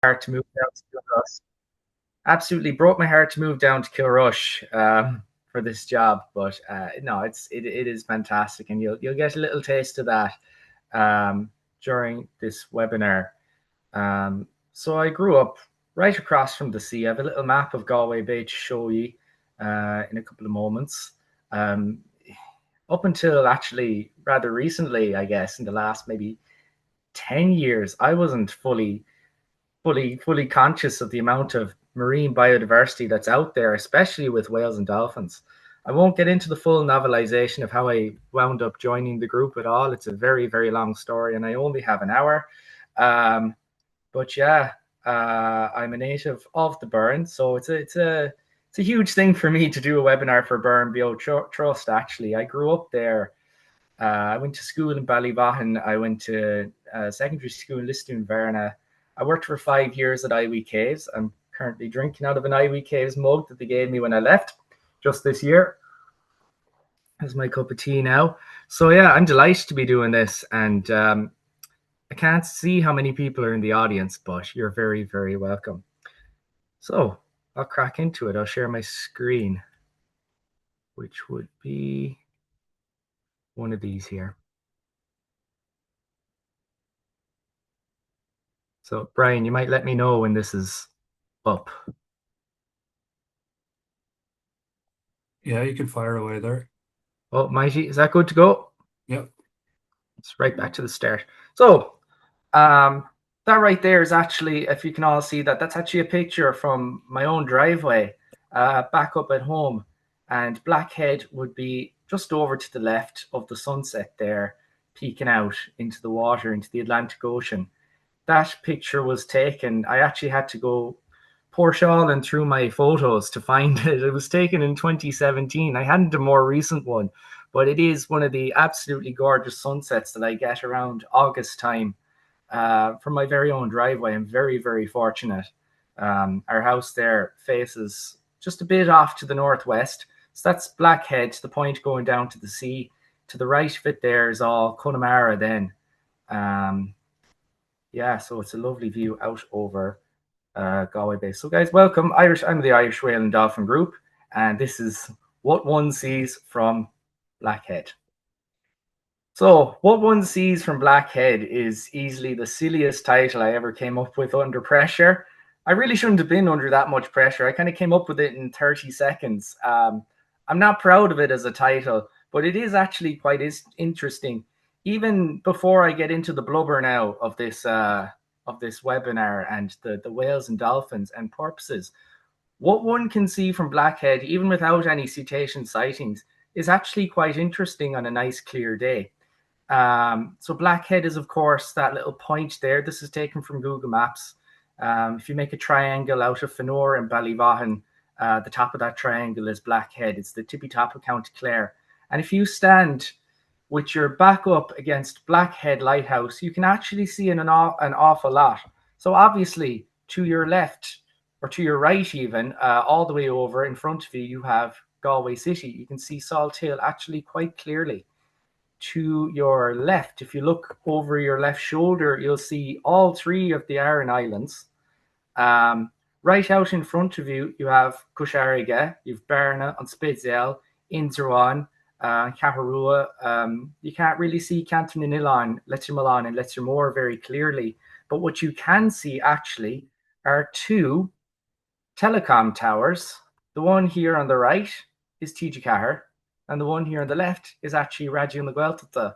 heart to move down to Kilrush. Absolutely broke my heart to move down to Kilrush for this job, but no, it is fantastic, and you'll get a little taste of that during this webinar. So I grew up right across from the sea. I have a little map of Galway Bay to show you in a couple of moments. Um, Up until actually rather recently, I guess, in the last maybe 10 years, I wasn't fully conscious of the amount of marine biodiversity that's out there, especially with whales and dolphins. I won't get into the full novelization of how I wound up joining the group at all. It's a very, very long story, and I only have an hour. Um, but yeah, I'm a native of the Burren, so it's a huge thing for me to do a webinar for Burren Bio Trust. Actually, I grew up there. I went to school in Ballyvaughan. I went to secondary school in Lisdoonvarna. I worked for 5 years at Aillwee Caves. I'm currently drinking out of an Aillwee Caves mug that they gave me when I left just this year. That's my cup of tea now. So yeah, I'm delighted to be doing this, and I can't see how many people are in the audience, but you're very, very welcome. So I'll crack into it. I'll share my screen, which would be one of these here. So Brian, you might let me know when this is up. Yeah, you can fire away there. Oh, Mighty, is that good to go? Yep. It's right back to the start. So that right there is actually, if you can all see that, that's actually a picture from my own driveway back up at home. And Blackhead would be just over to the left of the sunset there, peeking out into the water, into the Atlantic Ocean. That picture was taken. I actually had to go Porshall through my photos to find it. It was taken in 2017. I hadn't a more recent one, but it is one of the absolutely gorgeous sunsets that I get around August time from my very own driveway. I'm very, very fortunate. Our house there faces just a bit off to the northwest. So that's Blackhead, the point going down to the sea. To the right of it there is all Connemara then. Um, yeah, so it's a lovely view out over Galway Bay. So guys, welcome. I'm the Irish Whale and Dolphin Group, and this is what one sees from Blackhead. So, what one sees from Blackhead is easily the silliest title I ever came up with under pressure. I really shouldn't have been under that much pressure. I kind of came up with it in 30 seconds. I'm not proud of it as a title, but it is actually quite interesting. Even before I get into the blubber now of this webinar and the whales and dolphins and porpoises, what one can see from Blackhead, even without any cetacean sightings, is actually quite interesting on a nice clear day. So Blackhead is, of course, that little point there. This is taken from Google Maps. If you make a triangle out of Fenor and Ballyvaughan, the top of that triangle is Blackhead. It's the tippy top of County Clare. And if you stand with your back up against Blackhead Lighthouse, you can actually see an awful lot. So obviously, to your left or to your right even, all the way over in front of you, you have Galway City. You can see Salt Hill actually quite clearly. To your left, if you look over your left shoulder, you'll see all three of the Aran Islands. Right out in front of you, you have Cushariga, you've Berna on Spidzell, Inzerwan, Caharua. You can't really see Canton and Ilan, Lettermilan and Lettermore very clearly, but what you can see actually are two telecom towers. The one here on the right is Tijikahar, and the one here on the left is actually Rajiv Nagueltata.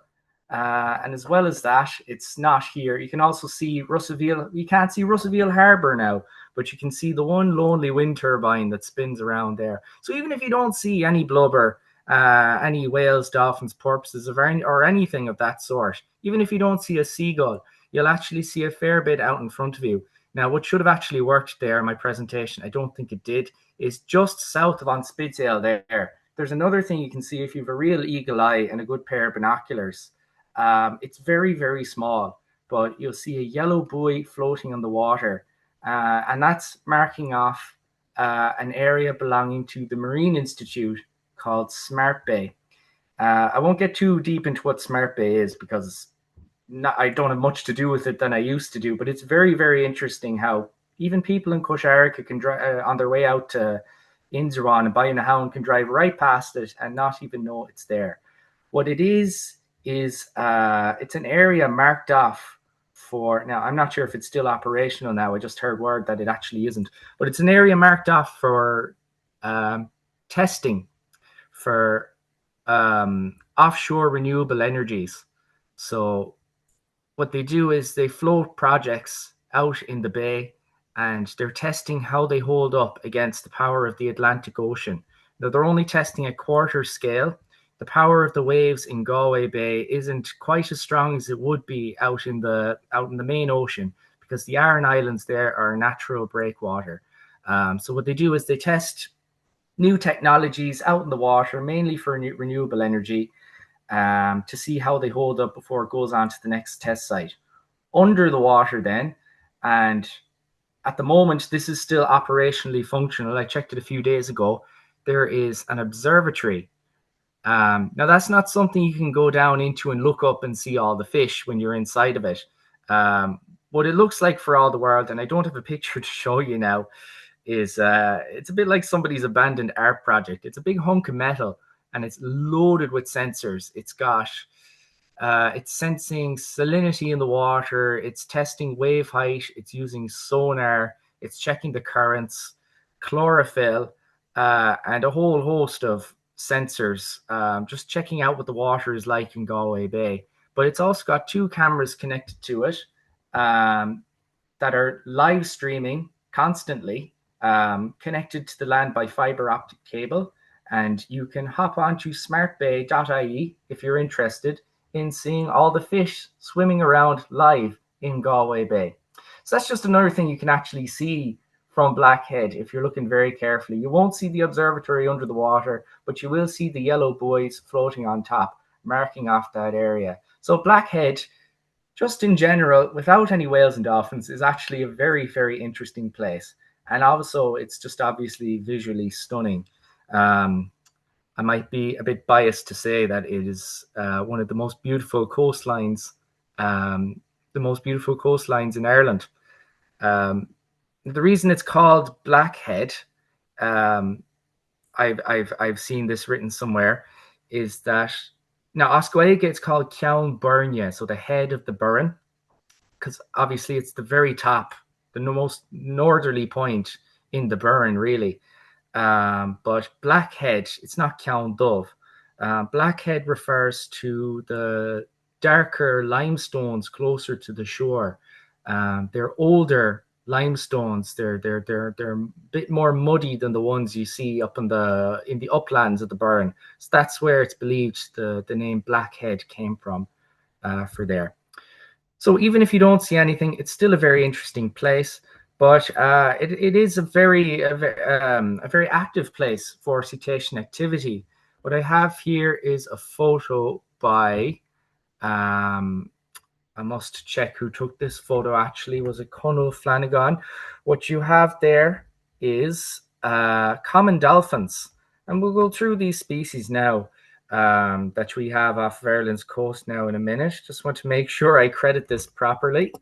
And as well as that, it's not here. You can also see Russellville. You can't see Russellville Harbour now, but you can see the one lonely wind turbine that spins around there. So even if you don't see any blubber, any whales, dolphins, porpoises, or anything of that sort, even if you don't see a seagull, you'll actually see a fair bit out in front of you. Now, what should have actually worked there in my presentation, I don't think it did, is just south of on Spitzale there. There's another thing you can see if you have a real eagle eye and a good pair of binoculars. It's very, very small, but you'll see a yellow buoy floating on the water, and that's marking off an area belonging to the Marine Institute called Smart Bay. I won't get too deep into what Smart Bay is because I don't have much to do with it than I used to do, but it's very, very interesting how even people in Cosharica can drive on their way out to Inzeron and Ballyvaughan can drive right past it and not even know it's there. What it is it's an area marked off for, now I'm not sure if it's still operational now. I just heard word that it actually isn't, but it's an area marked off for testing for offshore renewable energies. So what they do is they float projects out in the bay and they're testing how they hold up against the power of the Atlantic Ocean. Now, they're only testing at quarter scale. The power of the waves in Galway Bay isn't quite as strong as it would be out in the main ocean, because the Aran Islands there are natural breakwater. So what they do is they test new technologies out in the water, mainly for renewable energy, to see how they hold up before it goes on to the next test site. Under the water then, and at the moment this is still operationally functional. I checked it a few days ago. There is an observatory. Now that's not something you can go down into and look up and see all the fish when you're inside of it. What it looks like for all the world, and I don't have a picture to show you now, is it's a bit like somebody's abandoned art project. It's a big hunk of metal and it's loaded with sensors. It's sensing salinity in the water. It's testing wave height. It's using sonar. It's checking the currents, chlorophyll, and a whole host of sensors, just checking out what the water is like in Galway Bay. But it's also got 2 cameras connected to it that are live streaming constantly, connected to the land by fiber optic cable. And you can hop onto smartbay.ie if you're interested in seeing all the fish swimming around live in Galway Bay. So that's just another thing you can actually see from Blackhead if you're looking very carefully. You won't see the observatory under the water, but you will see the yellow buoys floating on top, marking off that area. So Blackhead, just in general, without any whales and dolphins, is actually a very, very interesting place. And also, it's just obviously visually stunning. I might be a bit biased to say that it is one of the most beautiful coastlines, in Ireland. The reason it's called Blackhead, I've seen this written somewhere, is that now Oscoega it's called Cian Ó Nialáin, so the head of the burren, because obviously it's the very top, the most northerly point in the burren, really. But Blackhead, it's not Cian Dubh. Blackhead refers to the darker limestones closer to the shore. They're older limestones. They're a bit more muddy than the ones you see up in the uplands of the burren. So that's where it's believed the name Blackhead came from, for there. So even if you don't see anything, it's still a very interesting place. But it is a very active place for cetacean activity. What I have here is a photo by, I must check who took this photo actually. Was it Conal Flanagan? What you have there is common dolphins. And we'll go through these species now that we have off of Ireland's coast now in a minute. Just want to make sure I credit this properly.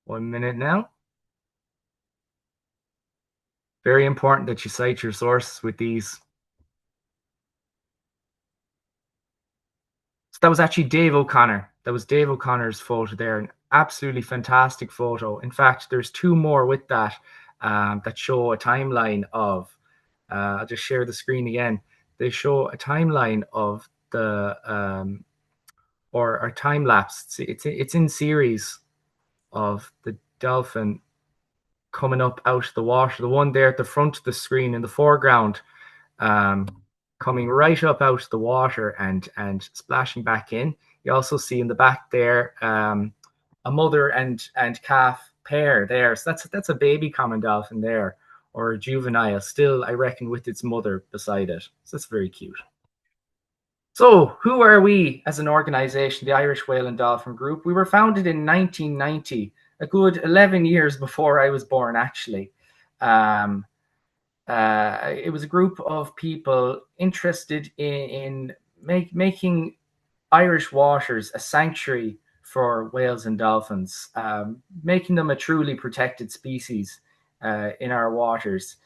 1 minute now. Very important that you cite your sources with these. So that was actually Dave O'Connor. That was Dave O'Connor's photo there. An absolutely fantastic photo. In fact, there's 2 more with that that show a timeline of, I'll just share the screen again. They show a timeline of the, or a time lapse. It's in series of the dolphin coming up out of the water. The one there at the front of the screen in the foreground, coming right up out of the water and splashing back in. You also see in the back there a mother and calf pair there. So that's a baby common dolphin there, or a juvenile, still, I reckon, with its mother beside it. So that's very cute. So who are we as an organization, the Irish Whale and Dolphin Group? We were founded in 1990, a good 11 years before I was born, actually. It was a group of people interested in making Irish waters a sanctuary for whales and dolphins, making them a truly protected species in our waters.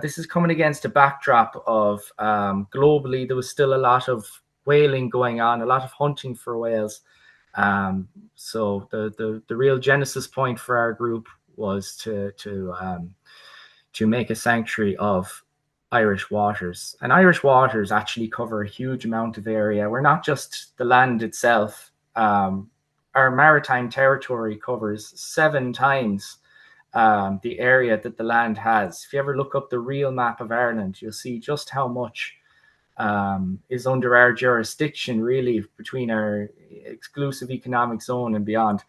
This is coming against a backdrop of globally there was still a lot of whaling going on, a lot of hunting for whales. So the real genesis point for our group was to make a sanctuary of Irish waters. And Irish waters actually cover a huge amount of area. We're not just the land itself. Our maritime territory covers 7 times the area that the land has. If you ever look up the real map of Ireland, you'll see just how much is under our jurisdiction, really, between our exclusive economic zone and beyond.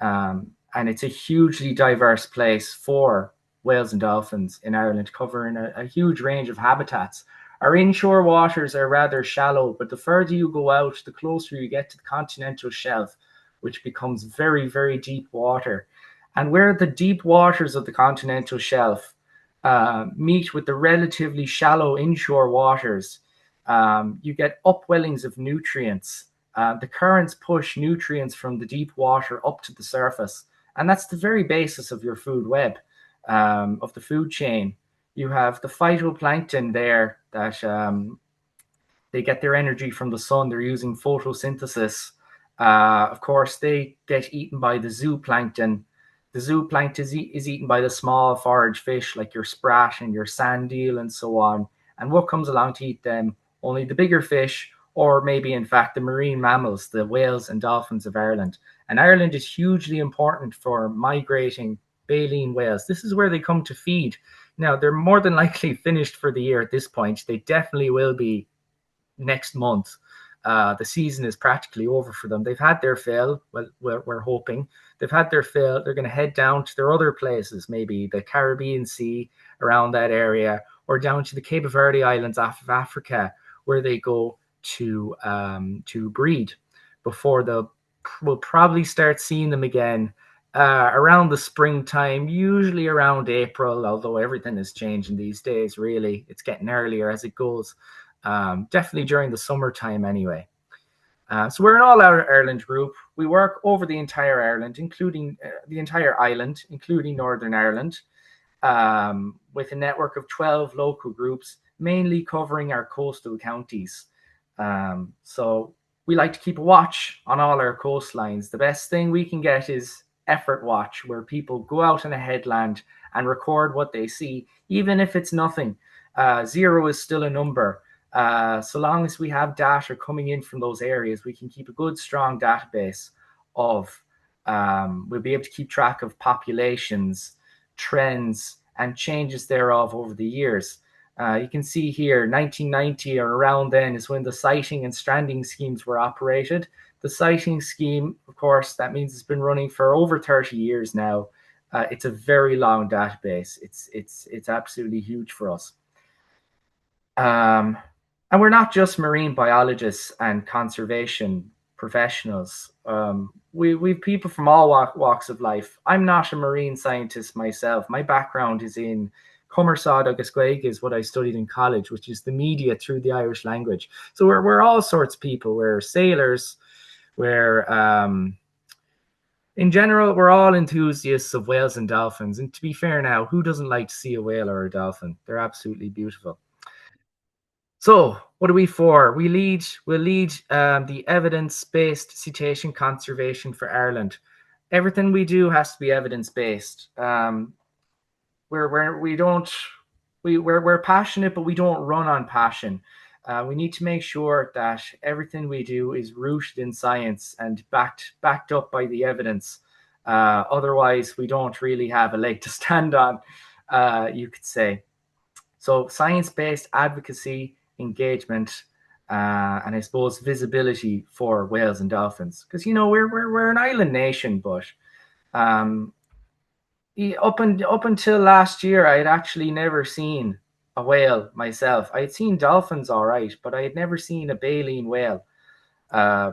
And it's a hugely diverse place for whales and dolphins in Ireland, covering a huge range of habitats. Our inshore waters are rather shallow, but the further you go out, the closer you get to the continental shelf, which becomes very, very deep water. And where the deep waters of the continental shelf meet with the relatively shallow inshore waters, you get upwellings of nutrients. The currents push nutrients from the deep water up to the surface. And that's the very basis of your food web, of the food chain. You have the phytoplankton there that they get their energy from the sun. They're using photosynthesis. Of course, they get eaten by the zooplankton. The zooplankton is eaten by the small forage fish like your sprat and your sand eel and so on. And what comes along to eat them? Only the bigger fish, or maybe in fact the marine mammals, the whales and dolphins of Ireland. And Ireland is hugely important for migrating baleen whales. This is where they come to feed. Now, they're more than likely finished for the year at this point. They definitely will be next month. The season is practically over for them. They've had their fill. Well, we're hoping. They've had their fill. They're going to head down to their other places, maybe the Caribbean Sea around that area, or down to the Cape Verde Islands off of Africa, where they go to breed before we'll probably start seeing them again around the springtime, usually around April, although everything is changing these days, really. It's getting earlier as it goes. Definitely during the summertime anyway. So we're an all-out Ireland group. We work over the entire Ireland, including the entire island, including Northern Ireland, with a network of 12 local groups, mainly covering our coastal counties. So we like to keep a watch on all our coastlines. The best thing we can get is effort watch, where people go out on a headland and record what they see, even if it's nothing. 0 is still a number. So long as we have data coming in from those areas, we can keep a good, strong database of, we'll be able to keep track of populations, trends, and changes thereof over the years. You can see here, 1990 or around then is when the sighting and stranding schemes were operated. The sighting scheme, of course, that means it's been running for over 30 years now. It's a very long database. It's absolutely huge for us. And we're not just marine biologists and conservation professionals. We've people from all walks of life. I'm not a marine scientist myself. My background is in Cummersad agus Gaeilge is what I studied in college, which is the media through the Irish language. So we're all sorts of people. We're sailors. We're in general, we're all enthusiasts of whales and dolphins. And to be fair now, who doesn't like to see a whale or a dolphin? They're absolutely beautiful. So what are we for? We'll lead the evidence-based cetacean conservation for Ireland. Everything we do has to be evidence-based. We're passionate, but we don't run on passion. We need to make sure that everything we do is rooted in science and backed up by the evidence. Otherwise, we don't really have a leg to stand on, you could say. So science-based advocacy, engagement, and I suppose visibility for whales and dolphins. Because, you know, we're an island nation, but up until last year, I had actually never seen a whale myself. I had seen dolphins, all right, but I had never seen a baleen whale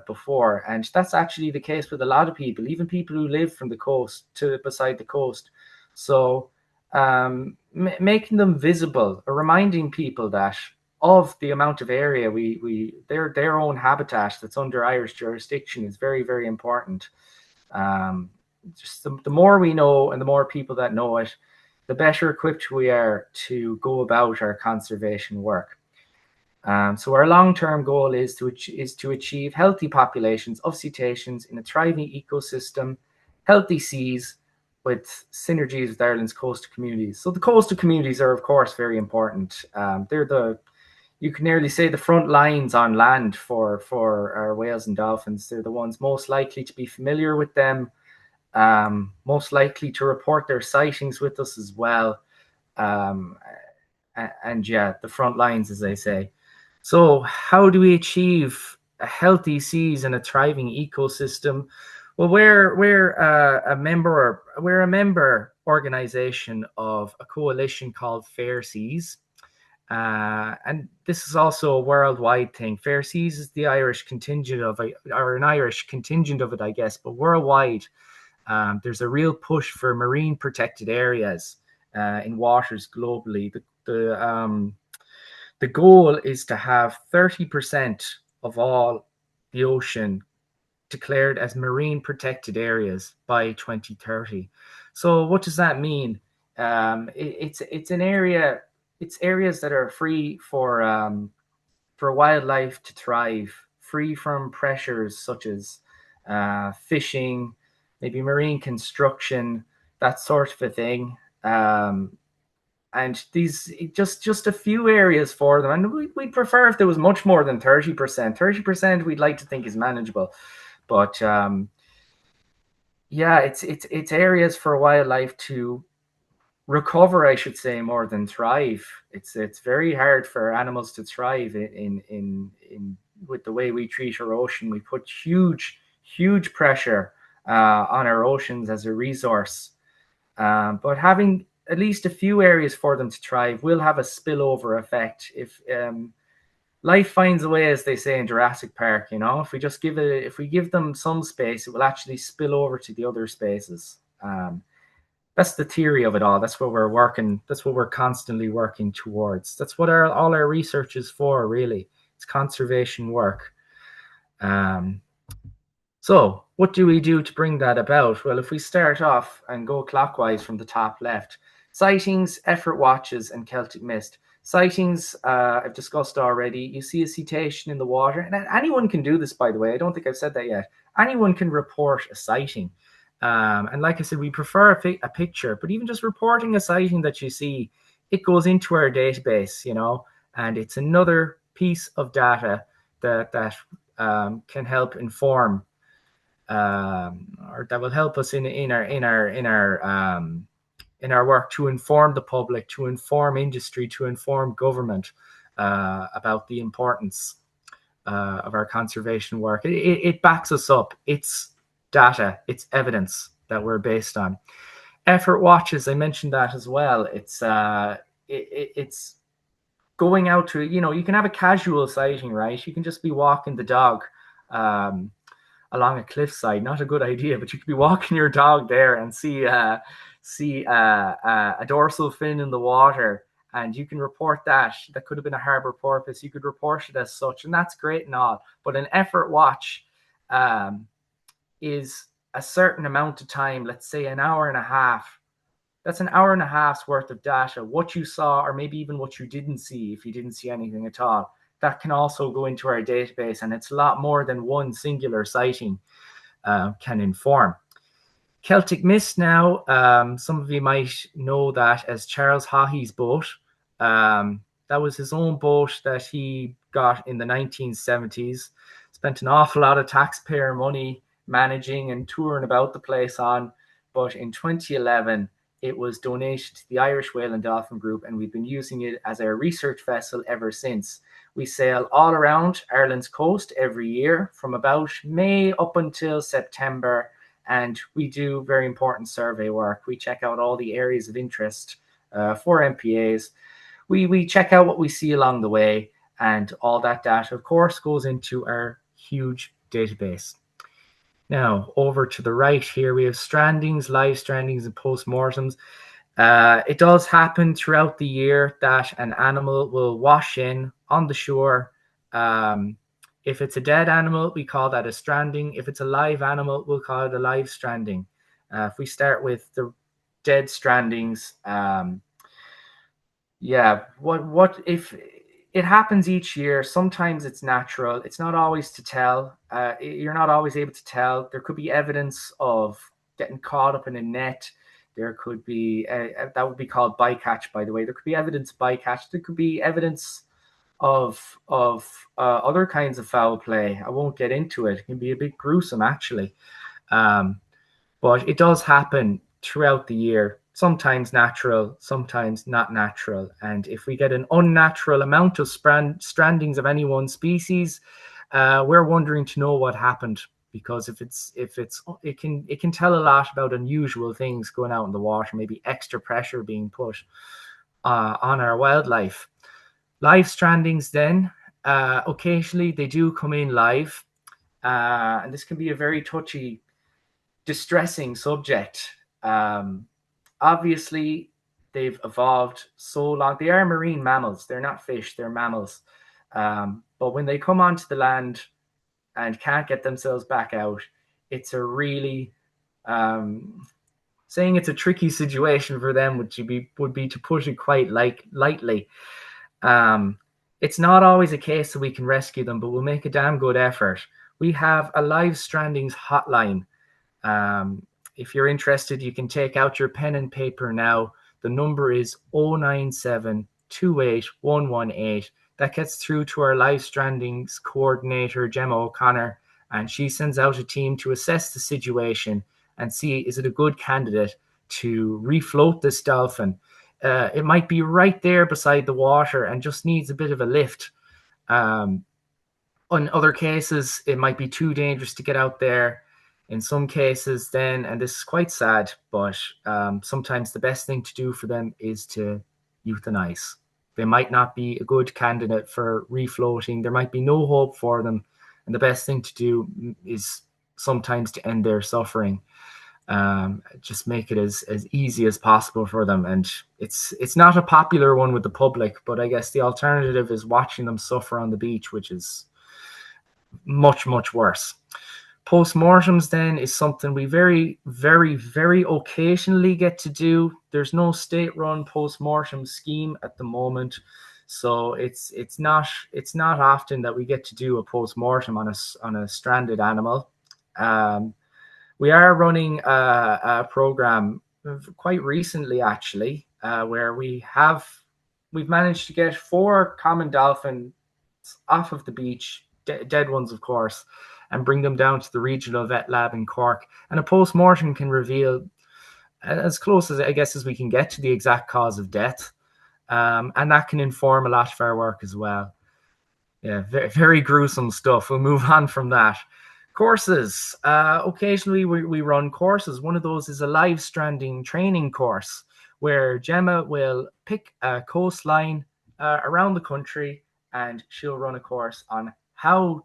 before. And that's actually the case with a lot of people, even people who live from the coast to beside the coast. So making them visible, or reminding people that of the amount of area their own habitat that's under Irish jurisdiction is very, very important. Just the more we know and the more people that know it, the better equipped we are to go about our conservation work. So our long-term goal is to achieve healthy populations of cetaceans in a thriving ecosystem, healthy seas, with synergies with Ireland's coastal communities. So the coastal communities are, of course, very important. You can nearly say the front lines on land for our whales and dolphins. They're the ones most likely to be familiar with them, most likely to report their sightings with us as well. And yeah, the front lines, as I say. So how do we achieve a healthy seas and a thriving ecosystem? Well, we're a member organization of a coalition called Fair Seas. And this is also a worldwide thing. Fair Seas is the Irish contingent of it, or an Irish contingent of it, I guess, but worldwide, there's a real push for marine protected areas in waters globally. The goal is to have 30% of all the ocean declared as marine protected areas by 2030. So what does that mean? It's an area. It's areas that are free for wildlife to thrive, free from pressures such as fishing, maybe marine construction, that sort of a thing. And these just a few areas for them, and we'd prefer if there was much more than 30%. 30% we'd like to think is manageable, but yeah, it's areas for wildlife to recover, I should say, more than thrive. It's very hard for animals to thrive in with the way we treat our ocean. We put huge pressure on our oceans as a resource, but having at least a few areas for them to thrive will have a spillover effect. If life finds a way, as they say in Jurassic Park, if we give them some space, it will actually spill over to the other spaces. That's the theory of it all. That's what we're working. That's what we're constantly working towards. That's what all our research is for, really. It's conservation work. So what do we do to bring that about? Well, if we start off and go clockwise from the top left, sightings, effort watches, and Celtic mist. Sightings, I've discussed already. You see a cetacean in the water, and anyone can do this, by the way. I don't think I've said that yet. Anyone can report a sighting. And like I said, we prefer a picture, but even just reporting a sighting that you see, it goes into our database, and it's another piece of data that can help inform, or that will help us in our work to inform the public, to inform industry, to inform government about the importance of our conservation work. It backs us up. It's data, it's evidence that we're based on. Effort watches, I mentioned that as well. It's going out to, you can have a casual sighting, right? You can just be walking the dog along a cliffside. Not a good idea, but you could be walking your dog there and see a dorsal fin in the water, and you can report that. That could have been a harbor porpoise. You could report it as such, and that's great and all. But an effort watch is a certain amount of time, let's say an hour and a half. That's an hour and a half's worth of data, what you saw, or maybe even what you didn't see, if you didn't see anything at all. That can also go into our database, and it's a lot more than one singular sighting can inform. Celtic mist now, some of you might know that as Charles Haughey's boat. That was his own boat that he got in the 1970s. Spent an awful lot of taxpayer money managing and touring about the place on. But in 2011, it was donated to the Irish Whale and Dolphin Group, and we've been using it as our research vessel ever since. We sail all around Ireland's coast every year from about May up until September, and we do very important survey work. We check out all the areas of interest for MPAs. We check out what we see along the way, and all that data, of course, goes into our huge database. Now, over to the right here, we have strandings, live strandings, and postmortems. It does happen throughout the year that an animal will wash in on the shore. If it's a dead animal, we call that a stranding. If it's a live animal, we'll call it a live stranding. If we start with the dead strandings, yeah, what if it happens each year? Sometimes it's natural. It's not always to tell. You're not always able to tell. There could be evidence of getting caught up in a net. There could be that would be called bycatch, by the way. There could be evidence of bycatch. There could be evidence of other kinds of foul play. I won't get into it. It can be a bit gruesome, actually. Um, but it does happen throughout the year, sometimes natural, sometimes not natural. And if we get an unnatural amount of strandings of any one species, we're wondering to know what happened, because if it's it can tell a lot about unusual things going out in the water, maybe extra pressure being put on our wildlife. Live strandings, then, occasionally they do come in live, and this can be a very touchy, distressing subject. Um, Obviously, they've evolved so long. They are marine mammals. They're not fish. They're mammals. But when they come onto the land and can't get themselves back out, it's a really saying it's a tricky situation for them would be to put it quite lightly. Um, it's not always a case that we can rescue them, but we'll make a damn good effort. We have a live strandings hotline. Um, if you're interested, you can take out your pen and paper now. The number is 097 28118. That gets through to our live strandings coordinator, Gemma O'Connor, and she sends out a team to assess the situation and see, is it a good candidate to refloat this dolphin. It might be right there beside the water and just needs a bit of a lift. In other cases, it might be too dangerous to get out there. In some cases, then, and this is quite sad, but sometimes the best thing to do for them is to euthanize. They might not be a good candidate for refloating. There might be no hope for them. And the best thing to do is sometimes to end their suffering. Just make it as easy as possible for them. And it's not a popular one with the public, but I guess the alternative is watching them suffer on the beach, which is much, much worse. Postmortems, then, is something we very, very, very occasionally get to do. There's no state-run postmortem scheme at the moment, so it's not often that we get to do a postmortem on a stranded animal. We are running a program quite recently, actually, where we've managed to get 4 common dolphins off of the beach, dead ones, of course, and bring them down to the regional vet lab in Cork. And a post-mortem can reveal as close as, I guess, as we can get to the exact cause of death. And that can inform a lot of our work as well. Yeah, very, very gruesome stuff. We'll move on from that. Courses. Occasionally we run courses. One of those is a live stranding training course where Gemma will pick a coastline around the country, and she'll run a course on how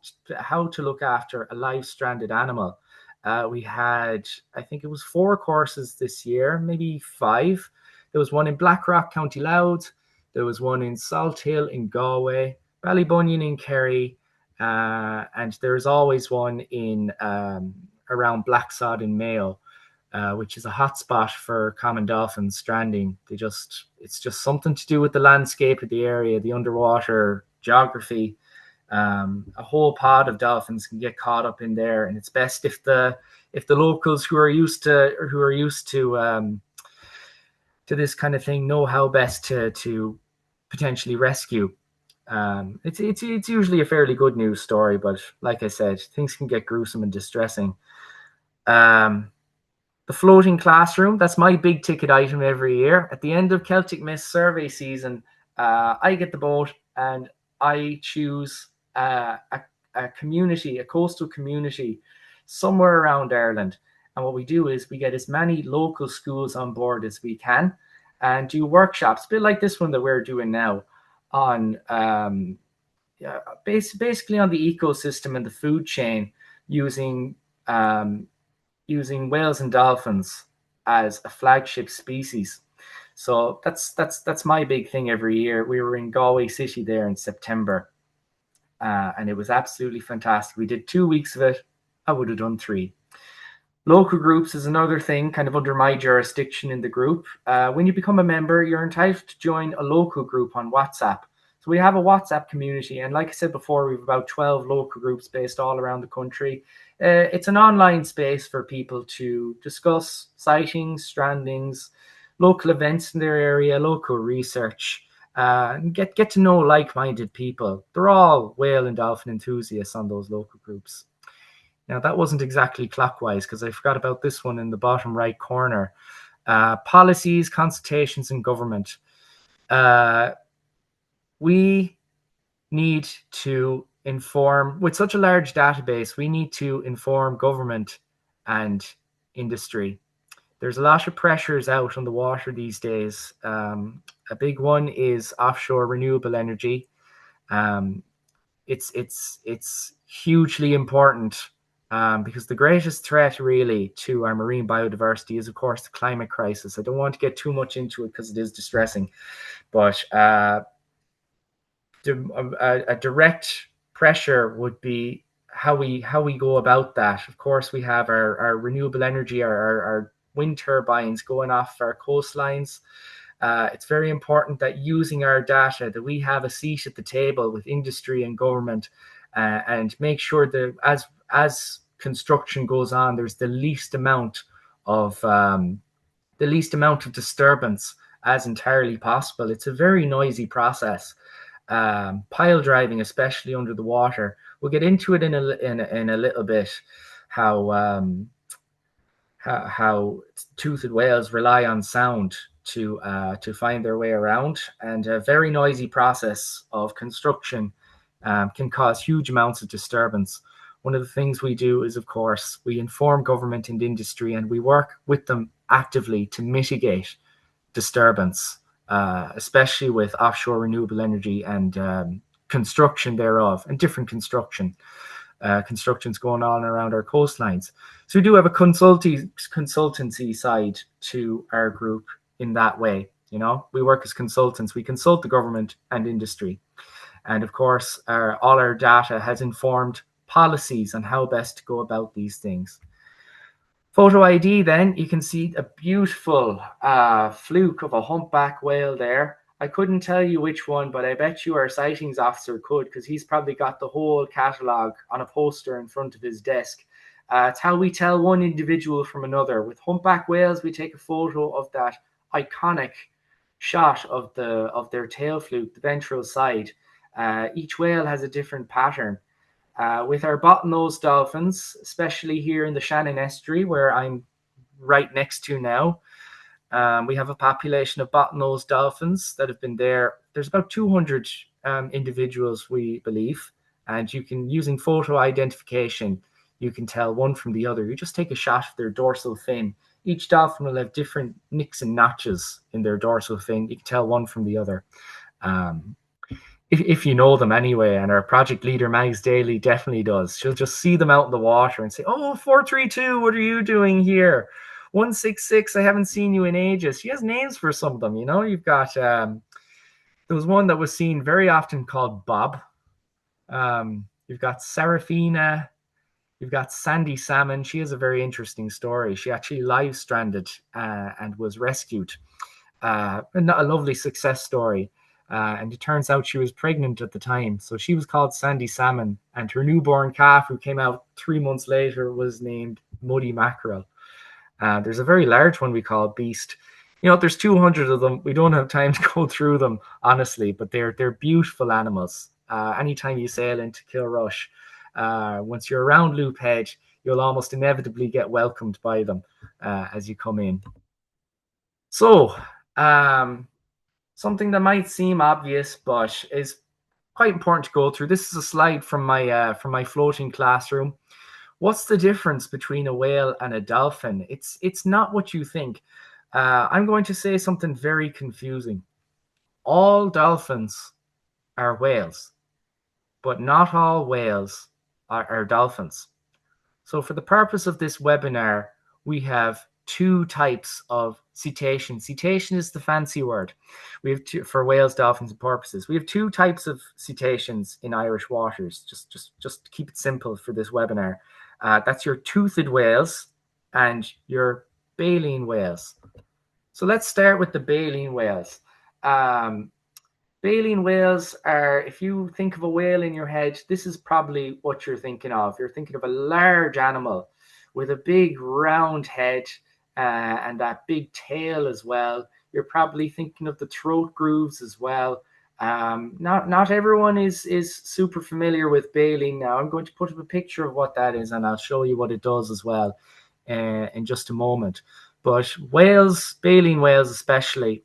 to look after a live stranded animal. We had, I think it was 4 courses this year, maybe 5. There was one in Blackrock, County Louth. There was one in Salt Hill in Galway, Ballyvaughan in Kerry, and there's always one in around Blacksod in Mayo, which is a hotspot for common dolphins stranding. It's just something to do with the landscape of the area, the underwater geography. A whole pod of dolphins can get caught up in there, and it's best if the locals who are used to this kind of thing know how best to potentially rescue. It's usually a fairly good news story, but like I said, things can get gruesome and distressing. The floating classroom, that's my big ticket item every year. At the end of Celtic Mist survey season, I get the boat and I choose a community, a coastal community somewhere around Ireland. And what we do is we get as many local schools on board as we can and do workshops, a bit like this one that we're doing now, on basically on the ecosystem and the food chain, using whales and dolphins as a flagship species. So that's my big thing every year. We were in Galway City there in September, and it was absolutely fantastic. We did 2 weeks of it. I would have done three. Local groups is another thing, kind of under my jurisdiction in the group. When you become a member, you're entitled to join a local group on WhatsApp. So we have a WhatsApp community, and like I said before, we have about 12 local groups based all around the country. It's an online space for people to discuss sightings, strandings, local events in their area, local research, and get to know like-minded people. They're all whale and dolphin enthusiasts on those local groups. Now, that wasn't exactly clockwise because I forgot about this one in the bottom right corner. Policies, consultations, and government. We need to inform, with such a large database, we need to inform government and industry. There's a lot of pressures out on the water these days. A big one is offshore renewable energy. It's hugely important because the greatest threat really to our marine biodiversity is, of course, the climate crisis. I don't want to get too much into it because it is distressing, but a direct pressure would be how we go about that. Of course, we have our renewable energy, our wind turbines going off our coastlines. It's very important that using our data, that we have a seat at the table with industry and government, and make sure that as construction goes on, there's the least amount of disturbance as entirely possible. It's a very noisy process. Pile driving, especially under the water. We'll get into it in a little bit. How toothed whales rely on sound to find their way around, and a very noisy process of construction can cause huge amounts of disturbance. One of the things we do is, of course, we inform government and industry, and we work with them actively to mitigate disturbance, especially with offshore renewable energy and construction thereof, and different constructions going on around our coastlines. So we do have a consultancy side to our group in that way. You know, we work as consultants. We consult the government and industry. And of course, all our data has informed policies on how best to go about these things. Photo ID, then, you can see a beautiful fluke of a humpback whale there. I couldn't tell you which one, but I bet you our sightings officer could, because he's probably got the whole catalogue on a poster in front of his desk. It's how we tell one individual from another. With humpback whales, we take a photo of that iconic shot of their tail fluke, the ventral side. Each whale has a different pattern. With our bottlenose dolphins, especially here in the Shannon Estuary, where I'm right next to now, we have a population of bottlenose dolphins that have been there. There's about 200 individuals, we believe, and you can, using photo identification, you can tell one from the other. You just take a shot of their dorsal fin. Each dolphin will have different nicks and notches in their dorsal fin. You can tell one from the other. If you know them anyway, and our project leader, Mags Daly, definitely does. She'll just see them out in the water and say, "Oh, 432, what are you doing here? 166, I haven't seen you in ages." She has names for some of them, you know. You've got, there was one that was seen very often called Bob. You've got Serafina. You've got Sandy Salmon. She has a very interesting story. She actually live stranded and was rescued. A lovely success story. And it turns out she was pregnant at the time. So she was called Sandy Salmon, and her newborn calf, who came out 3 months later, was named Muddy Mackerel. There's a very large one we call Beast. You know, there's 200 of them. We don't have time to go through them, honestly, but they're beautiful animals. Anytime you sail into Kilrush, once you're around Loop Head, you'll almost inevitably get welcomed by them as you come in. So, something that might seem obvious, but is quite important to go through. This is a slide from my floating classroom. What's the difference between a whale and a dolphin? It's not what you think. I'm going to say something very confusing. All dolphins are whales, but not all whales are dolphins. So for the purpose of this webinar, we have two types of cetacean. Cetacean is the fancy word. We have two for whales, dolphins, and porpoises. We have two types of cetaceans in Irish waters. Just to keep it simple for this webinar. That's your toothed whales and your baleen whales. So let's start with the baleen whales. Baleen whales are, if you think of a whale in your head, this is probably what you're thinking of. You're thinking of a large animal with a big round head and that big tail as well. You're probably thinking of the throat grooves as well. Not everyone is super familiar with baleen now. I'm going to put up a picture of what that is, and I'll show you what it does as well in just a moment. But whales, baleen whales especially,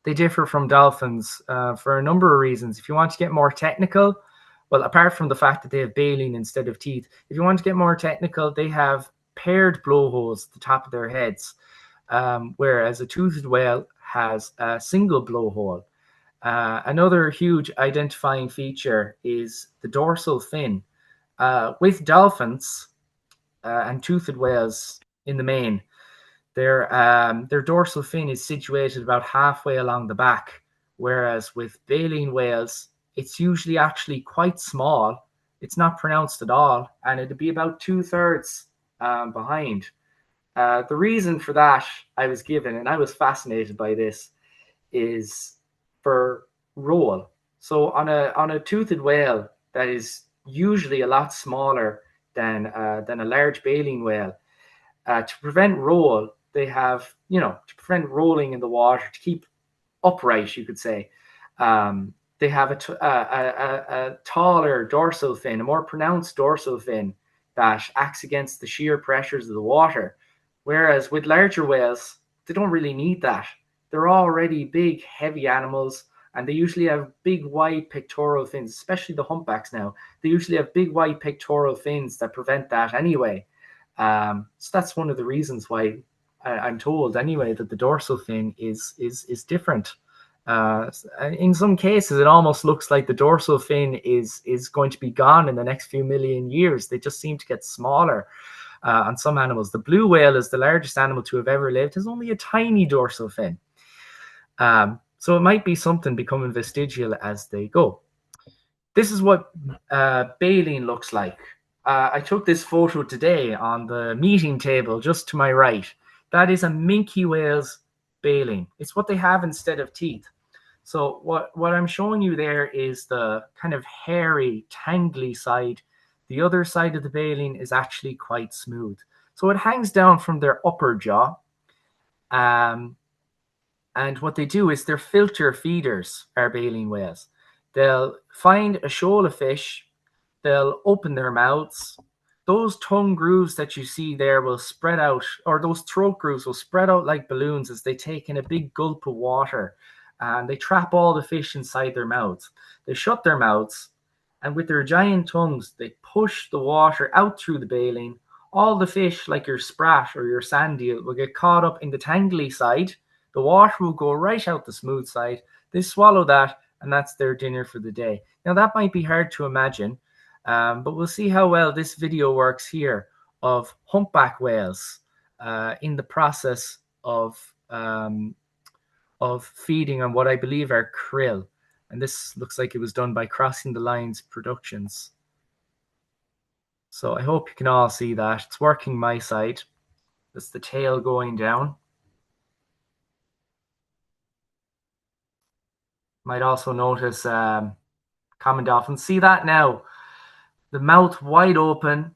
they differ from dolphins for a number of reasons. If you want to get more technical, well, apart from the fact that they have baleen instead of teeth, if you want to get more technical, they have paired blowholes at the top of their heads, whereas a toothed whale has a single blowhole. Another huge identifying feature is the dorsal fin. With dolphins and toothed whales in the main, their dorsal fin is situated about halfway along the back, whereas with baleen whales, it's usually actually quite small. It's not pronounced at all, and it'd be about 2/3 behind. The reason for that I was given, and I was fascinated by this, is for roll. So on a toothed whale that is usually a lot smaller than a large baleen whale, to prevent roll, they have, to prevent rolling in the water, to keep upright, you could say, they have a taller dorsal fin, a more pronounced dorsal fin that acts against the shear pressures of the water. Whereas with larger whales, they don't really need that. They're already big, heavy animals, and they usually have big, wide pectoral fins, especially the humpbacks now. They usually have big, wide pectoral fins that prevent that anyway. So that's one of the reasons why I'm told anyway that the dorsal fin is different. In some cases, it almost looks like the dorsal fin is going to be gone in the next few million years. They just seem to get smaller on some animals. The blue whale is the largest animal to have ever lived, has only a tiny dorsal fin. So it might be something becoming vestigial as they go. This is what baleen looks like. I took this photo today on the meeting table just to my right. That is a minke whale's baleen. It's what they have instead of teeth. So what I'm showing you there is the kind of hairy, tangly side. The other side of the baleen is actually quite smooth. So it hangs down from their upper jaw. And what they do is they're filter feeders, our baleen whales. They'll find a shoal of fish. They'll open their mouths. Those tongue grooves that you see there will spread out, or those throat grooves will spread out like balloons as they take in a big gulp of water. And they trap all the fish inside their mouths. They shut their mouths, and with their giant tongues, they push the water out through the baleen. All the fish, like your sprat or your sand eel, will get caught up in the tangly side. The water will go right out the smooth side. They swallow that, and that's their dinner for the day. Now, that might be hard to imagine, but we'll see how well this video works here of humpback whales in the process of feeding on what I believe are krill. And this looks like it was done by Crossing the Lines Productions. So I hope you can all see that. It's working my side. That's the tail going down. Might also notice common dolphins. See that now? The mouth wide open,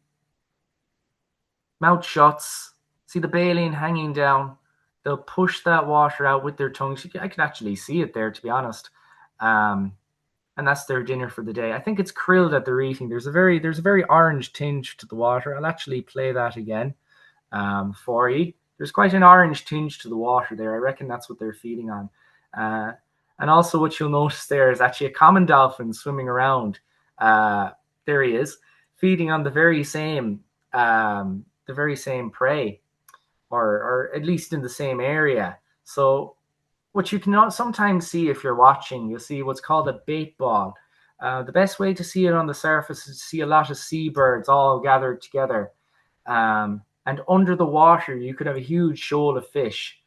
mouth shuts. See the baleen hanging down. They'll push that water out with their tongues. I can actually see it there, to be honest. And that's their dinner for the day. I think it's krill that they're eating. There's a very orange tinge to the water. I'll actually play that again for you. There's quite an orange tinge to the water there. I reckon that's what they're feeding on. And also what you'll notice there is actually a common dolphin swimming around. There he is, feeding on the very same prey, or at least in the same area. So what you can sometimes see if you're watching, you'll see what's called a bait ball. The best way to see it on the surface is to see a lot of seabirds all gathered together. and under the water you could have a huge shoal of fish.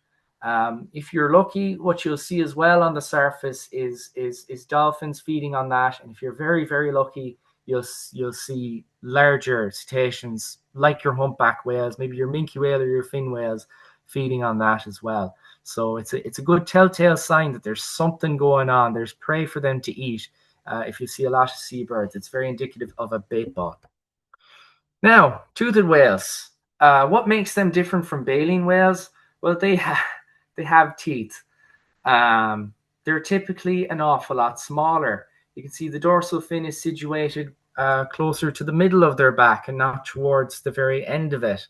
If you're lucky, what you'll see as well on the surface is dolphins feeding on that, and if you're very very lucky, you'll see larger cetaceans like your humpback whales, maybe your minke whale or your fin whales feeding on that as well. So it's a good telltale sign that there's something going on. There's prey for them to eat. If you see a lot of seabirds, it's very indicative of a bait ball. Now, toothed whales. What makes them different from baleen whales? Well, they have teeth. They're typically an awful lot smaller. You can see the dorsal fin is situated closer to the middle of their back and not towards the very end of it.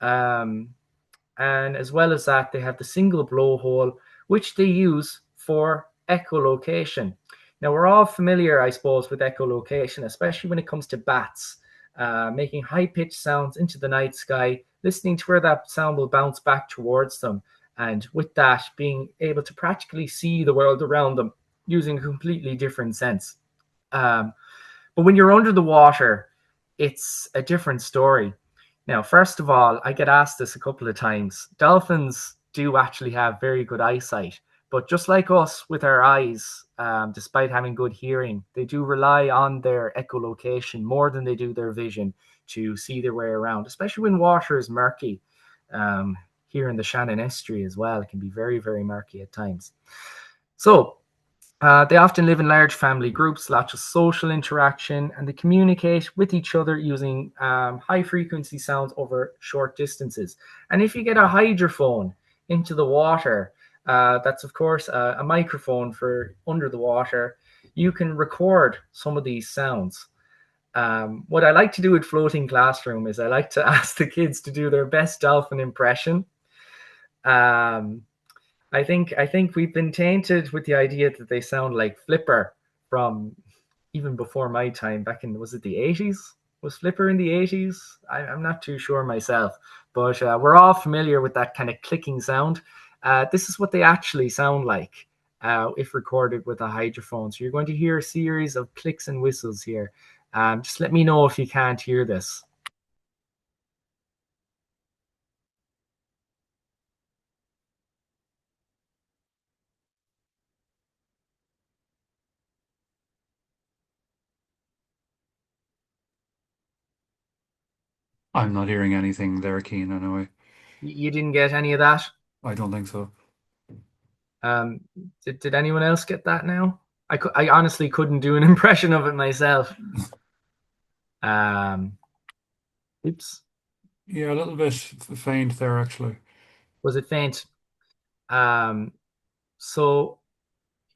And as well as that, they have the single blowhole, which they use for echolocation. Now, we're all familiar, I suppose, with echolocation, especially when it comes to bats, making high-pitched sounds into the night sky, listening to where that sound will bounce back towards them, and with that, being able to practically see the world around them using a completely different sense. But when you're under the water, it's a different story. Now, first of all, I get asked this a couple of times. Dolphins do actually have very good eyesight, but just like us with our eyes, despite having good hearing, they do rely on their echolocation more than they do their vision to see their way around, especially when water is murky. Here in the Shannon Estuary as well, it can be very, very murky at times. So they often live in large family groups, lots of social interaction, and they communicate with each other using high frequency sounds over short distances. And if you get a hydrophone into the water, that's of course a microphone for under the water, you can record some of these sounds. What I like to do at Floating Classroom is I like to ask the kids to do their best dolphin impression. I think we've been tainted with the idea that they sound like Flipper from even before my time, back in, was it the 80s? Was Flipper in the 80s? I'm not too sure myself, but we're all familiar with that kind of clicking sound. This is what they actually sound like if recorded with a hydrophone. So you're going to hear a series of clicks and whistles here. Just let me know if you can't hear this. I'm not hearing anything there, Cian, anyway. You didn't get any of that? I don't think so. Um, did anyone else get that now? I honestly couldn't do an impression of it myself. Oops. Yeah, a little bit faint there, actually. Was it faint? Um, so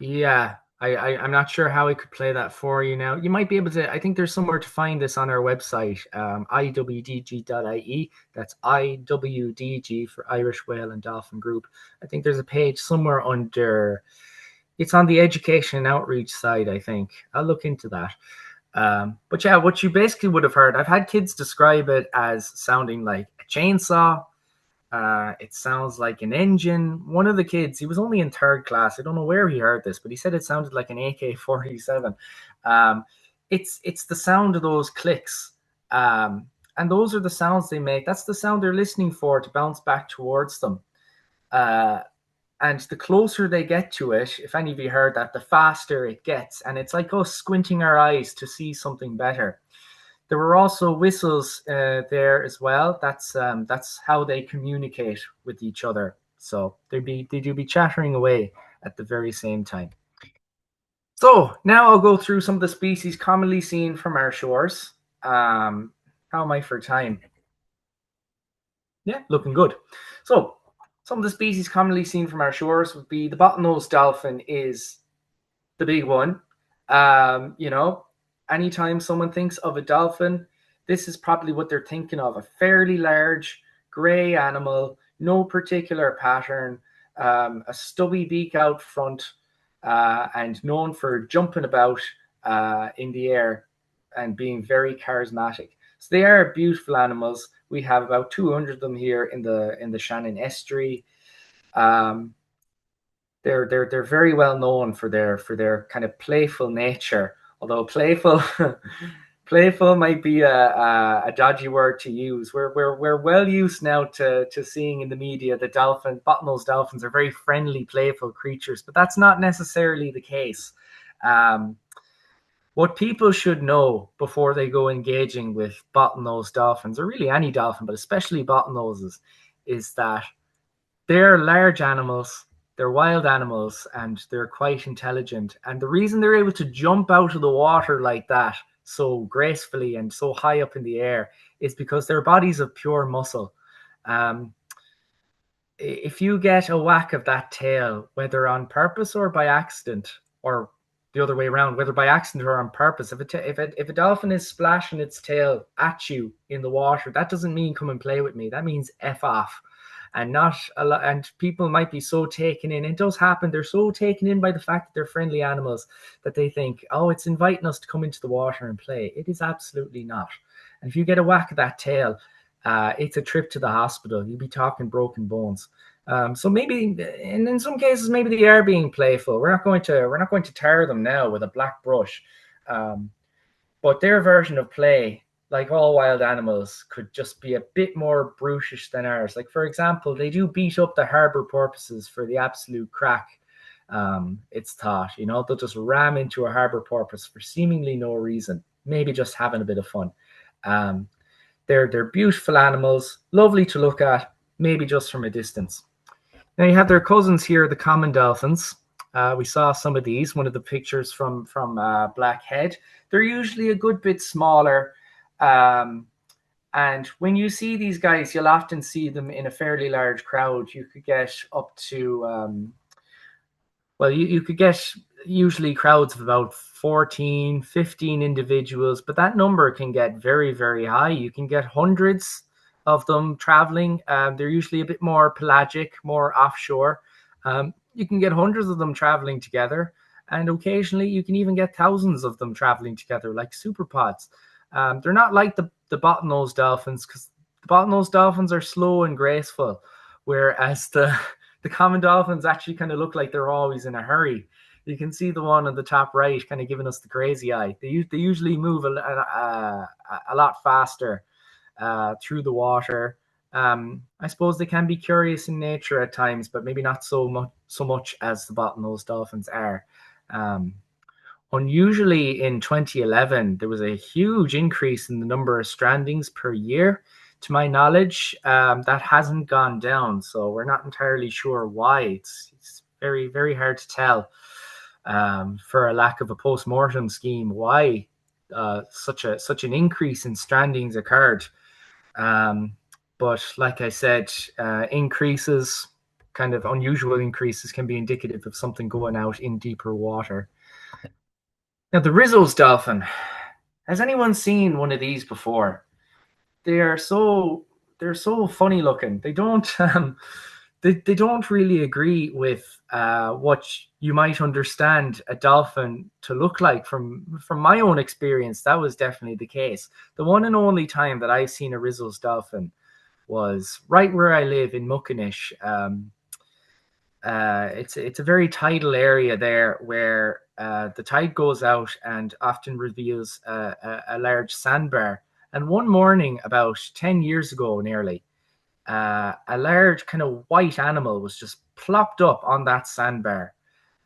yeah, I'm not sure how I could play that for you now. You might be able to. I think there's somewhere to find this on our website, iwdg.ie. That's IWDG for Irish Whale and Dolphin Group. I think there's a page somewhere under. It's on the education and outreach side, I think. I'll look into that. But yeah, what you basically would have heard, I've had kids describe it as sounding like a chainsaw. It sounds like an engine. One of the kids, he was only in third class. I don't know where he heard this, but he said it sounded like an AK-47. It's the sound of those clicks. And those are the sounds they make. That's the sound they're listening for to bounce back towards them. And the closer they get to it, if any of you heard that, the faster it gets. And it's like us squinting our eyes to see something better. There were also whistles there as well. That's how they communicate with each other. So they do be chattering away at the very same time. So now I'll go through some of the species commonly seen from our shores. How am I for time? Yeah, looking good. So some of the species commonly seen from our shores would be the bottlenose dolphin is the big one. Anytime someone thinks of a dolphin, this is probably what they're thinking of: a fairly large gray animal, no particular pattern, a stubby beak out front, and known for jumping about in the air and being very charismatic. So they are beautiful animals. We have about 200 of them here in the Shannon Estuary. They're very well known for their kind of playful nature. Although playful Playful might be a dodgy word to use. We're well used now to seeing in the media that bottlenose dolphins are very friendly, playful creatures, but that's not necessarily the case. Um, what people should know before they go engaging with bottlenose dolphins, or really any dolphin, but especially bottlenoses, is that they're large animals, they're wild animals, and they're quite intelligent. And the reason they're able to jump out of the water like that so gracefully and so high up in the air is because their bodies have pure muscle. Um, if you get a whack of that tail, whether on purpose or by accident, or the other way around, whether by accident or on purpose, if a dolphin is splashing its tail at you in the water, that doesn't mean come and play with me. That means F off. And not a lot, and people might be so taken in. It does happen. They're so taken in by the fact that they're friendly animals that they think, oh, it's inviting us to come into the water and play. It is absolutely not. And if you get a whack of that tail, it's a trip to the hospital. You'll be talking broken bones. So maybe, and in some cases, maybe they are being playful. We're not going to tar them now with a black brush, but their version of play, like all wild animals, could just be a bit more brutish than ours. Like, for example, they do beat up the harbour porpoises for the absolute crack. It's thought, they'll just ram into a harbour porpoise for seemingly no reason, maybe just having a bit of fun. They're beautiful animals, lovely to look at, maybe just from a distance. Now you have their cousins here, the common dolphins. We saw some of these, one of the pictures from Blackhead. They're usually a good bit smaller. And when you see these guys, you'll often see them in a fairly large crowd. You could get up to, you could get usually crowds of about 14, 15 individuals, but that number can get very, very high. You can get hundreds of them traveling. They're usually a bit more pelagic, more offshore. You can get hundreds of them traveling together, and occasionally you can even get thousands of them traveling together, like superpods. They're not like the bottlenose dolphins, because the bottlenose dolphins are slow and graceful, whereas the common dolphins actually kind of look like they're always in a hurry. You can see the one on the top right kind of giving us the crazy eye. They usually move a lot faster through the water. I suppose they can be curious in nature at times, but maybe not so much as the bottlenose dolphins are. Unusually, in 2011, there was a huge increase in the number of strandings per year. To my knowledge, that hasn't gone down, so we're not entirely sure why. It's very, very hard to tell, for a lack of a post-mortem scheme, why such an increase in strandings occurred. But like I said, increases, kind of unusual increases, can be indicative of something going out in deeper water. Now, the Rizzo's dolphin. Has anyone seen one of these before? They're so funny looking. They don't they don't really agree with what you might understand a dolphin to look like. From my own experience, that was definitely the case. The one and only time that I've seen a Rizzo's dolphin was right where I live in Muckinish. It's a very tidal area there, where the tide goes out and often reveals a large sandbar. And one morning, about 10 years ago nearly, a large kind of white animal was just plopped up on that sandbar.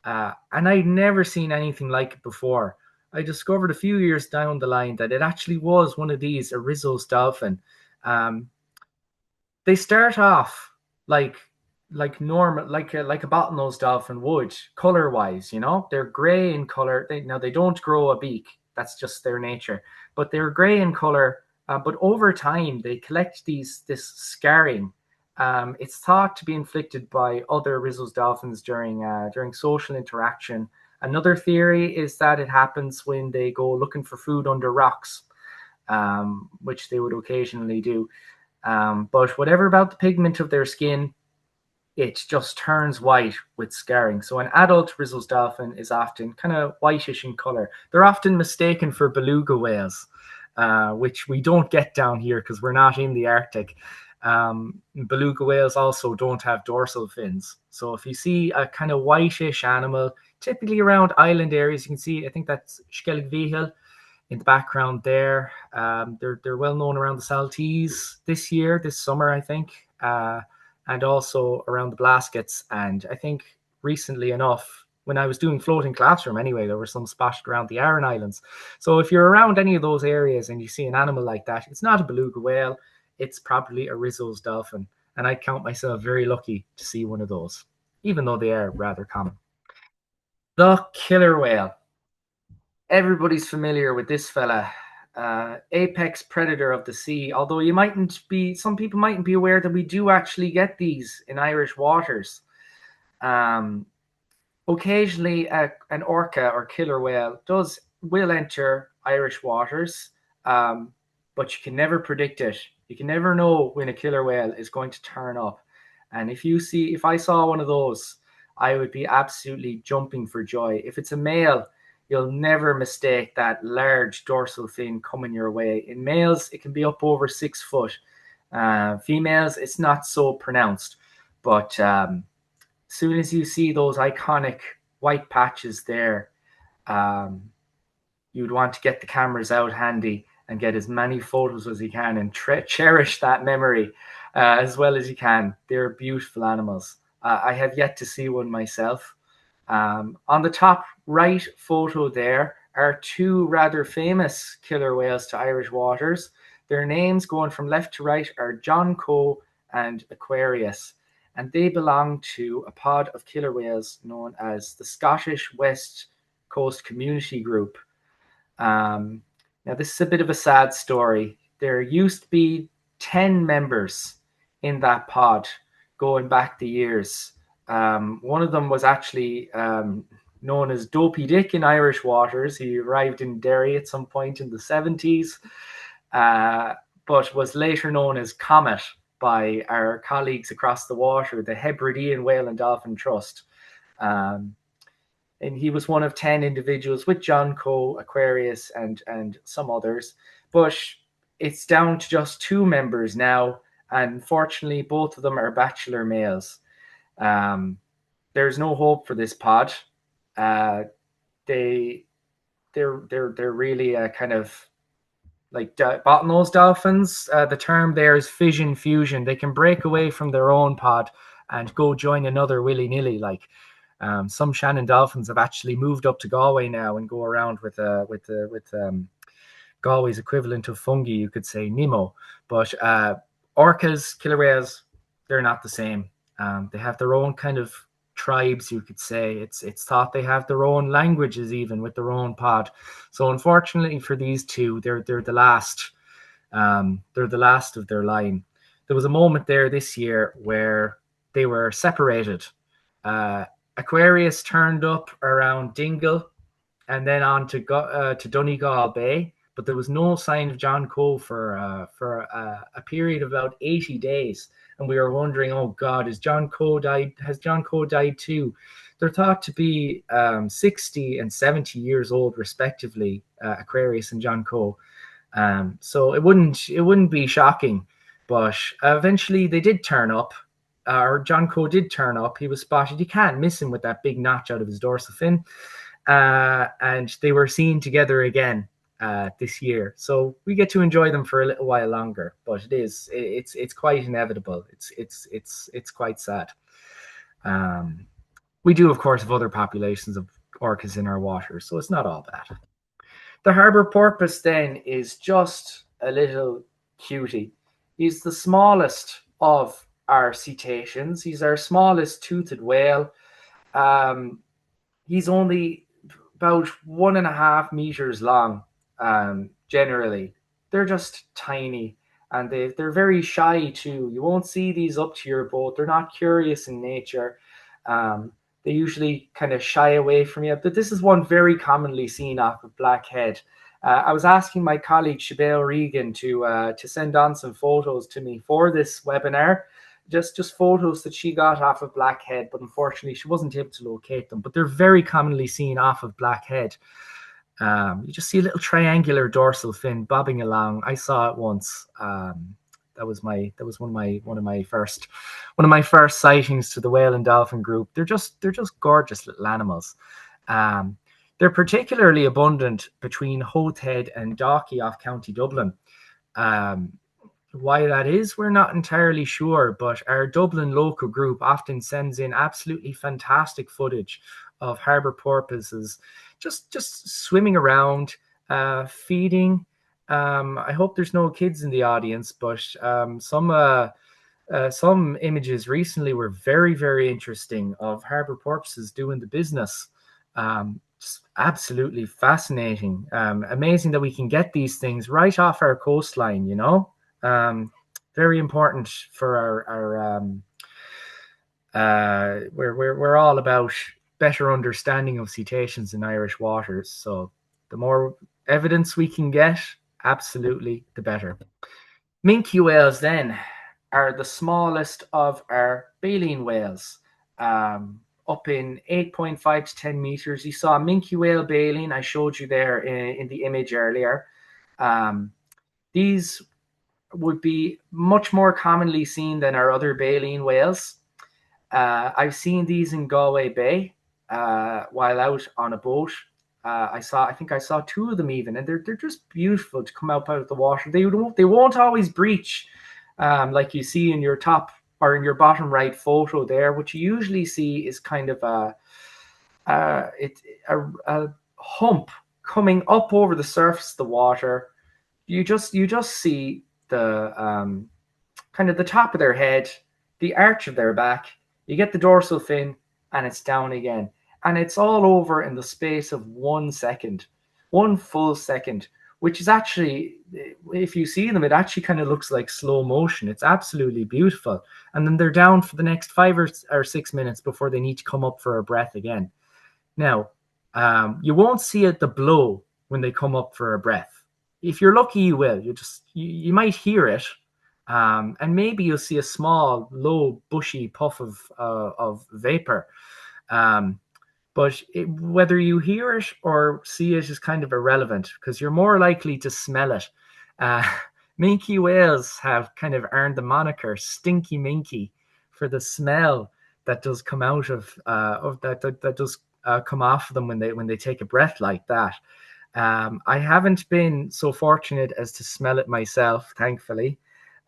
And I'd never seen anything like it before. I discovered a few years down the line that it actually was one of these, a Rizzo's dolphin. They start off like normal, like a bottlenose dolphin would, color wise. They're gray in color. They don't grow a beak. That's just their nature. But they're gray in color. But over time, they collect this scarring. It's thought to be inflicted by other Rizzo's dolphins during social interaction. Another theory is that it happens when they go looking for food under rocks, which they would occasionally do. But whatever about the pigment of their skin, it just turns white with scarring. So an adult Rizzo's dolphin is often kind of whitish in color. They're often mistaken for beluga whales, which we don't get down here because we're not in the Arctic. Beluga whales also don't have dorsal fins. So if you see a kind of whitish animal, typically around island areas, you can see, I think that's Skellig in the background there. They're well known around the Saltees this summer, I think, and also around the Blaskets. And I think recently enough, when I was doing floating classroom anyway, there were some spotted around the Aran Islands. So if you're around any of those areas and you see an animal like that, it's not a beluga whale, it's probably a Rizzo's dolphin. And I count myself very lucky to see one of those, even though they are rather common. The killer whale. Everybody's familiar with this fella. Apex predator of the sea. Although some people mightn't be aware that we do actually get these in Irish waters. Occasionally, an orca or killer whale will enter Irish waters, but you can never predict it. You can never know when a killer whale is going to turn up. And if I saw one of those, I would be absolutely jumping for joy. If it's a male, you'll never mistake that large dorsal fin coming your way. In males, it can be up over 6 foot. Females, it's not so pronounced. But as soon as you see those iconic white patches there, you'd want to get the cameras out handy and get as many photos as you can and cherish that memory as well as you can. They're beautiful animals. I have yet to see one myself. On the top right photo there are 2 rather famous killer whales to Irish waters. Their names going from left to right are John Coe and Aquarius, and they belong to a pod of killer whales known as the Scottish West Coast Community Group. Now, this is a bit of a sad story. There used to be 10 members in that pod going back the years. One of them was actually known as Dopey Dick in Irish waters. He arrived in Derry at some point in the 70s, but was later known as Comet by our colleagues across the water, the Hebridean Whale and Dolphin Trust. And he was one of 10 individuals with John Coe, Aquarius, and some others. But it's down to just 2 members now, and unfortunately, both of them are bachelor males. There's no hope for this pod. They're really kind of like bottlenose dolphins. The term there is fission fusion. They can break away from their own pod and go join another willy-nilly. Like some Shannon dolphins have actually moved up to Galway now and go around with Galway's equivalent of fungi, you could say Nemo. But orcas, killer whales, they're not the same. They have their own kind of tribes, you could say. It's thought they have their own languages, even with their own pod. So unfortunately for these 2, they're the last. They're the last of their line. There was a moment there this year where they were separated. Aquarius turned up around Dingle and then on to Donegal Bay, but there was no sign of John Coe for a period of about 80 days. And we were wondering, oh God, has John Coe died? Has John Coe died too? They're thought to be 60 and 70 years old, respectively, Aquarius and John Coe. So it wouldn't be shocking, but eventually they did turn up. Or John Coe did turn up. He was spotted. You can't miss him with that big notch out of his dorsal fin. And they were seen together again this year, so we get to enjoy them for a little while longer. But it's quite inevitable. It's quite sad. We do, of course, have other populations of orcas in our waters, so it's not all bad. The harbour porpoise then is just a little cutie. He's the smallest of our cetaceans. He's our smallest toothed whale. He's only about 1.5 meters long. Generally, they're just tiny, and they're very shy too. You won't see these up to your boat. They're not curious in nature. They usually kind of shy away from you. But this is one very commonly seen off of Blackhead. I was asking my colleague Siobhan Regan to send on some photos to me for this webinar. Just photos that she got off of Blackhead, but unfortunately she wasn't able to locate them. But they're very commonly seen off of Blackhead. You just see a little triangular dorsal fin bobbing along. I saw it once. That was one of my first sightings to the whale and dolphin group. They're just gorgeous little animals. They're particularly abundant between Howth Head and Dalkey off County Dublin. Why that is, we're not entirely sure, but our Dublin local group often sends in absolutely fantastic footage of harbour porpoises just swimming around, feeding. I hope there's no kids in the audience, but some images recently were very, very interesting of harbour porpoises doing the business. Just absolutely fascinating. Amazing that we can get these things right off our coastline, you know. Very important for we're all about better understanding of cetaceans in Irish waters. So the more evidence we can get, absolutely the better. Minke whales then are the smallest of our baleen whales. Up in 8.5 to 10 meters. You saw a minke whale baleen I showed you there in the image earlier. These would be much more commonly seen than our other baleen whales. I've seen these in Galway Bay while out on a boat. I think I saw two of them even, and they're just beautiful to come out of the water. They won't always breach like you see in your top or in your bottom right photo there. What you usually see is kind of a hump coming up over the surface of the water. You just see the kind of the top of their head, the arch of their back. You get the dorsal fin, and it's down again. And it's all over in the space of 1 second, 1 full second, which is actually, if you see them, it actually kind of looks like slow motion. It's absolutely beautiful. And then they're down for the next 5 or 6 minutes before they need to come up for a breath again. Now, you won't see it the blow when they come up for a breath. If you're lucky, you will. You might hear it. And maybe you'll see a small, low, bushy puff of vapor. But whether you hear it or see it is kind of irrelevant because you're more likely to smell it. Minke whales have kind of earned the moniker "stinky minky" for the smell that does come out of that does come off of them when they take a breath like that. I haven't been so fortunate as to smell it myself, thankfully.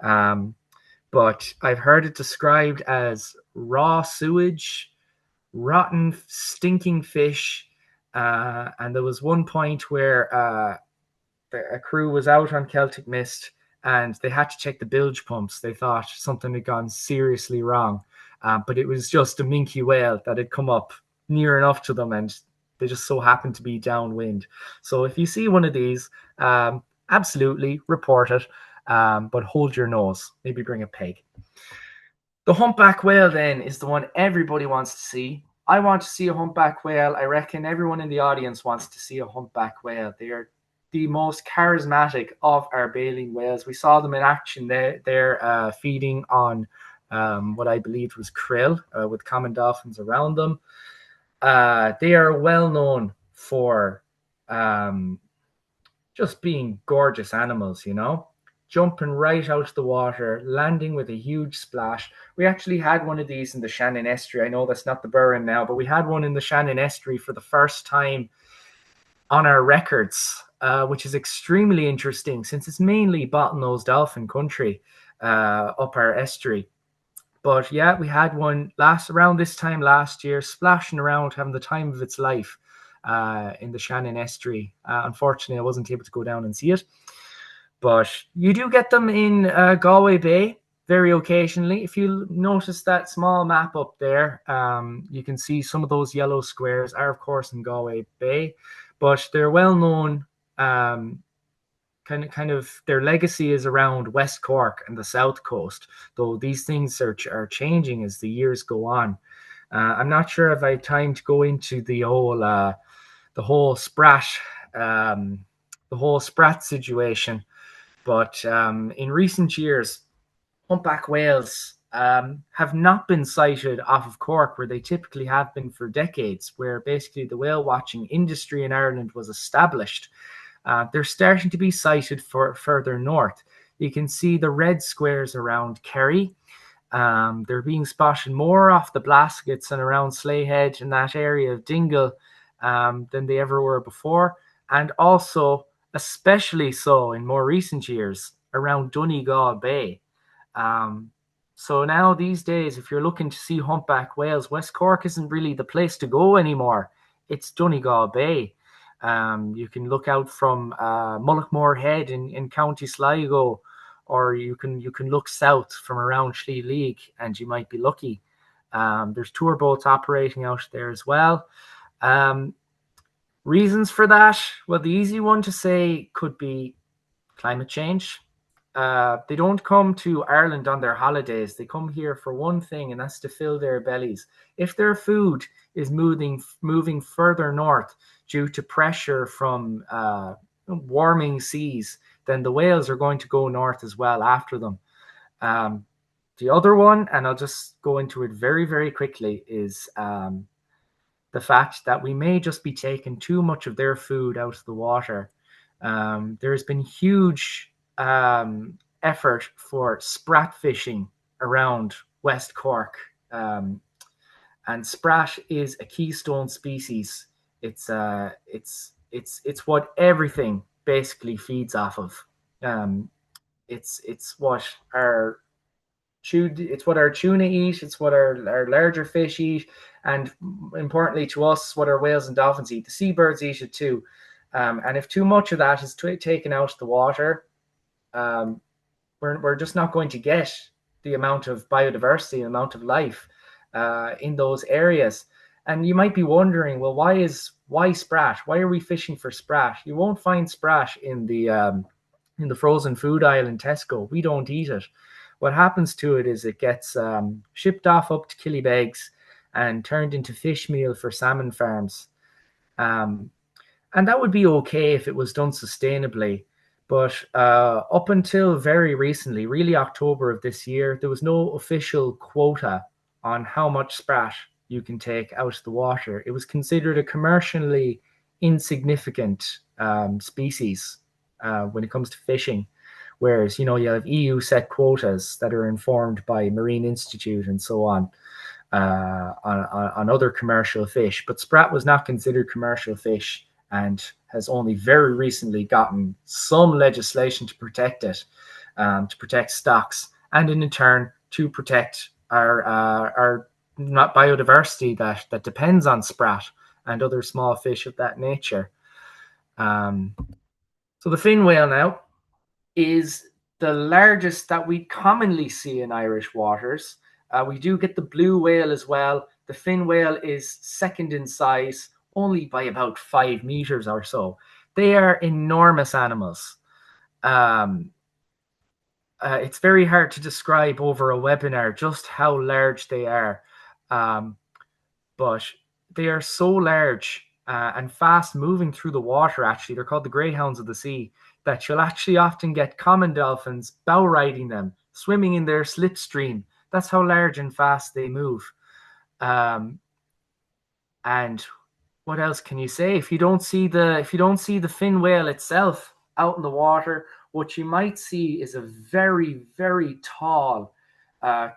But I've heard it described as raw sewage, rotten, stinking fish. And there was one point where a crew was out on Celtic Mist and they had to check the bilge pumps. They thought something had gone seriously wrong. But it was just a minke whale that had come up near enough to them and they just so happened to be downwind. So if you see one of these, absolutely report it. But hold your nose. Maybe bring a peg. The humpback whale then is the one everybody wants to see. I want to see a humpback whale. I reckon everyone in the audience wants to see a humpback whale. They are the most charismatic of our baleen whales. We saw them in action there feeding on what I believed was krill with common dolphins around them. They are well known for just being gorgeous animals, you know, jumping right out of the water, landing with a huge splash. We actually had one of these in the Shannon Estuary. I know that's not the Burren now, but we had one in the Shannon Estuary for the first time on our records, which is extremely interesting since it's mainly bottlenose dolphin country up our estuary. But yeah, we had one around this time last year, splashing around, having the time of its life in the Shannon Estuary. Unfortunately, I wasn't able to go down and see it. But you do get them in Galway Bay very occasionally. If you notice that small map up there, you can see some of those yellow squares are, of course, in Galway Bay. But they're well known. Kind of their legacy is around West Cork and the South Coast, though these things are changing as the years go on. I'm not sure if I have time to go into the whole sprat situation, but in recent years, humpback whales have not been sighted off of Cork, where they typically have been for decades, where basically the whale watching industry in Ireland was established. They're starting to be sighted further north. You can see the red squares around Kerry. They're being spotted more off the Blaskets and around Slayhead in that area of Dingle. than they ever were before, and also especially so in more recent years around Donegal Bay. So now these days, if you're looking to see humpback whales, West Cork isn't really the place to go anymore. It's Donegal Bay. You can look out from Mullaghmore Head in County Sligo, or you can look south from around Slieve League, and you might be lucky. There's tour boats operating out there as well. Reasons for that? Well, the easy one to say could be climate change. They don't come to Ireland on their holidays. They come here for one thing, and that's to fill their bellies. If their food is moving further north due to pressure from warming seas, then the whales are going to go north as well after them. The other one, and I'll just go into it very, very quickly, is the fact that we may just be taking too much of their food out of the water. There's been huge effort for sprat fishing around West Cork, and sprat is a keystone species. It's what everything basically feeds off of. It's what our tuna eat. It's what our larger fish eat, and importantly to us, what our whales and dolphins eat. The seabirds eat it too. And if too much of that is taken out of the water, we're just not going to get the amount of biodiversity, the amount of life in those areas. And you might be wondering, well, why sprat? Why are we fishing for sprat? You won't find sprat in the frozen food aisle in Tesco. We don't eat it. What happens to it is it gets shipped off up to Killybegs and turned into fish meal for salmon farms. And that would be okay if it was done sustainably. But up until very recently, really October of this year, there was no official quota on how much sprat you can take out of the water. It was considered a commercially insignificant species when it comes to fishing. Whereas, you have EU set quotas that are informed by Marine Institute and so on other commercial fish. But sprat was not considered commercial fish and has only very recently gotten some legislation to protect it, to protect stocks, and in turn to protect our biodiversity that depends on sprat and other small fish of that nature. So the fin whale now is the largest that we commonly see in Irish waters. We do get the blue whale as well. The fin whale is second in size, only by about 5 meters or so. They are enormous animals. It's very hard to describe over a webinar just how large they are. But they are so large and fast moving through the water, actually. They're called the greyhounds of the sea, that you'll actually often get common dolphins bow riding them, swimming in their slipstream. That's how large and fast they move. And what else can you say? If you don't see the fin whale itself out in the water, what you might see is a very, very tall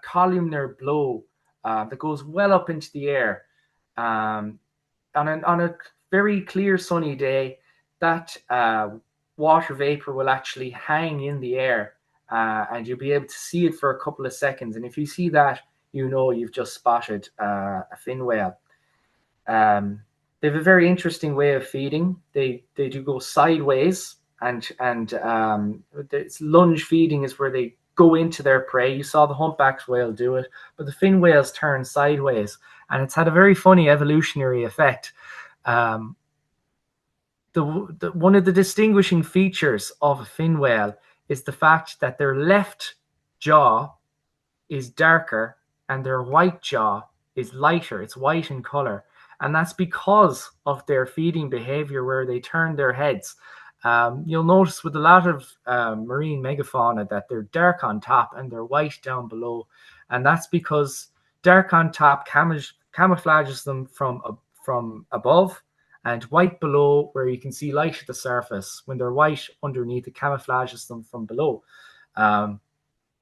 columnar blow that goes well up into the air. On a very clear sunny day, that water vapor will actually hang in the air, and you'll be able to see it for a couple of seconds. And if you see that, you've just spotted a fin whale. They have a very interesting way of feeding. They do go sideways, and lunge feeding is where they go into their prey. You saw the humpback whale do it, but the fin whales turn sideways, and it's had a very funny evolutionary effect. One of the distinguishing features of a fin whale is the fact that their left jaw is darker and their right jaw is lighter. It's white in color. And that's because of their feeding behavior where they turn their heads. You'll notice with a lot of marine megafauna that they're dark on top and they're white down below. And that's because dark on top camouflages them from above, and white below, where you can see light at the surface. When they're white underneath, it camouflages them from below.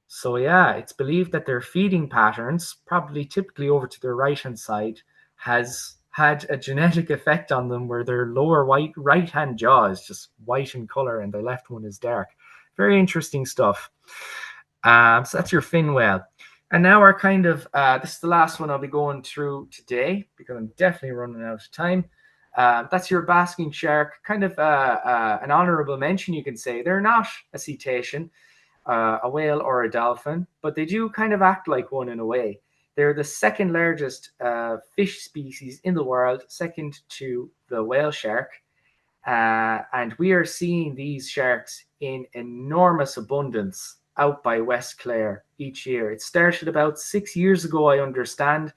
So yeah, it's believed that their feeding patterns, probably typically over to their right-hand side, has had a genetic effect on them where their lower right-hand jaw is just white in color and the left one is dark. Very interesting stuff. So that's your fin whale. And now we're kind of, this is the last one I'll be going through today because I'm definitely running out of time. That's your basking shark, kind of an honorable mention, you can say. They're not a cetacean, a whale or a dolphin, but they do kind of act like one in a way. They're the second largest fish species in the world, second to the whale shark. And we are seeing these sharks in enormous abundance out by West Clare each year. It started about 6 years ago, I understand,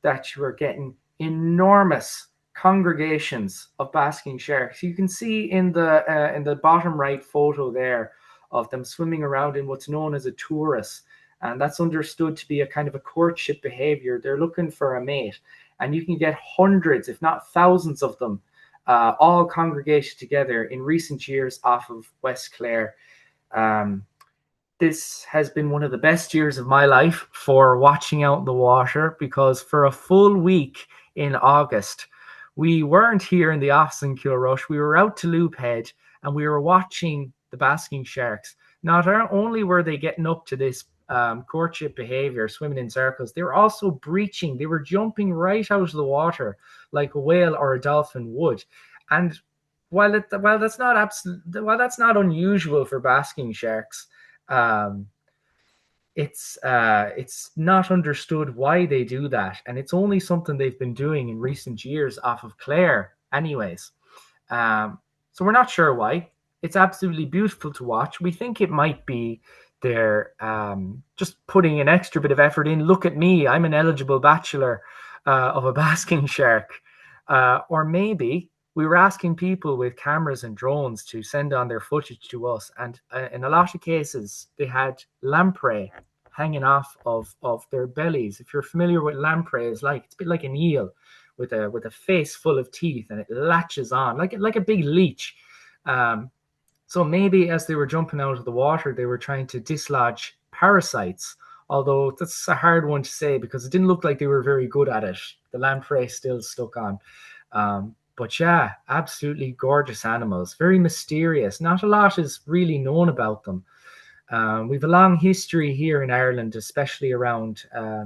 that you are getting enormous congregations of basking sharks. You can see in the bottom right photo there of them swimming around in what's known as a turris, and that's understood to be a kind of a courtship behavior. They're looking for a mate, and you can get hundreds, if not thousands, of them all congregated together in recent years off of West Clare. This has been one of the best years of my life for watching out in the water, because for a full week in August, we weren't here in the office in Kilrush. We were out to Loop Head and we were watching the basking sharks. Not only were they getting up to this courtship behavior, swimming in circles, they were also breaching. They were jumping right out of the water like a whale or a dolphin would. And while that's not unusual for basking sharks, it's not understood why they do that, and it's only something they've been doing in recent years off of Clare anyways. So we're not sure why. It's absolutely beautiful to watch. We think it might be they're just putting an extra bit of effort in. Look at me, I'm an eligible bachelor of a basking shark. Or maybe we were asking people with cameras and drones to send on their footage to us, and in a lot of cases they had lamprey hanging off of their bellies. If you're familiar with lamprey, it's a bit like an eel with a face full of teeth, and it latches on like a big leech. So maybe as they were jumping out of the water, they were trying to dislodge parasites, although that's a hard one to say because it didn't look like they were very good at it. The lamprey still stuck on. But yeah, absolutely gorgeous animals, very mysterious. Not a lot is really known about them. We've a long history here in Ireland, especially around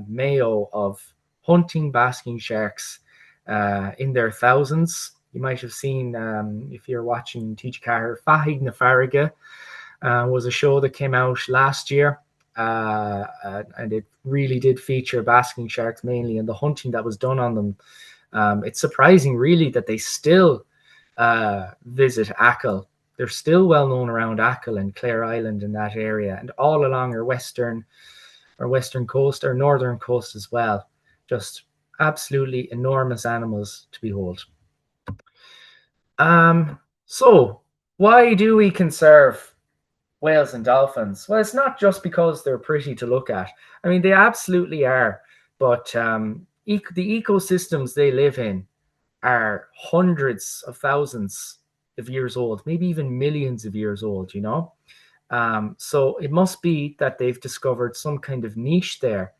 Mayo, of hunting basking sharks in their thousands. You might have seen, if you're watching TG Carr, Fahig na Farraga was a show that came out last year. And it really did feature basking sharks mainly, and the hunting that was done on them. It's surprising, really, that they still visit Achill. They're still well known around Achill and Clare Island in that area, and all along our western coast, or northern coast as well. Just absolutely enormous animals to behold. So why do we conserve whales and dolphins? Well, it's not just because they're pretty to look at. I mean, they absolutely are, but the ecosystems they live in are hundreds of thousands of years old, maybe even millions of years old, you know? So it must be that they've discovered some kind of niche there.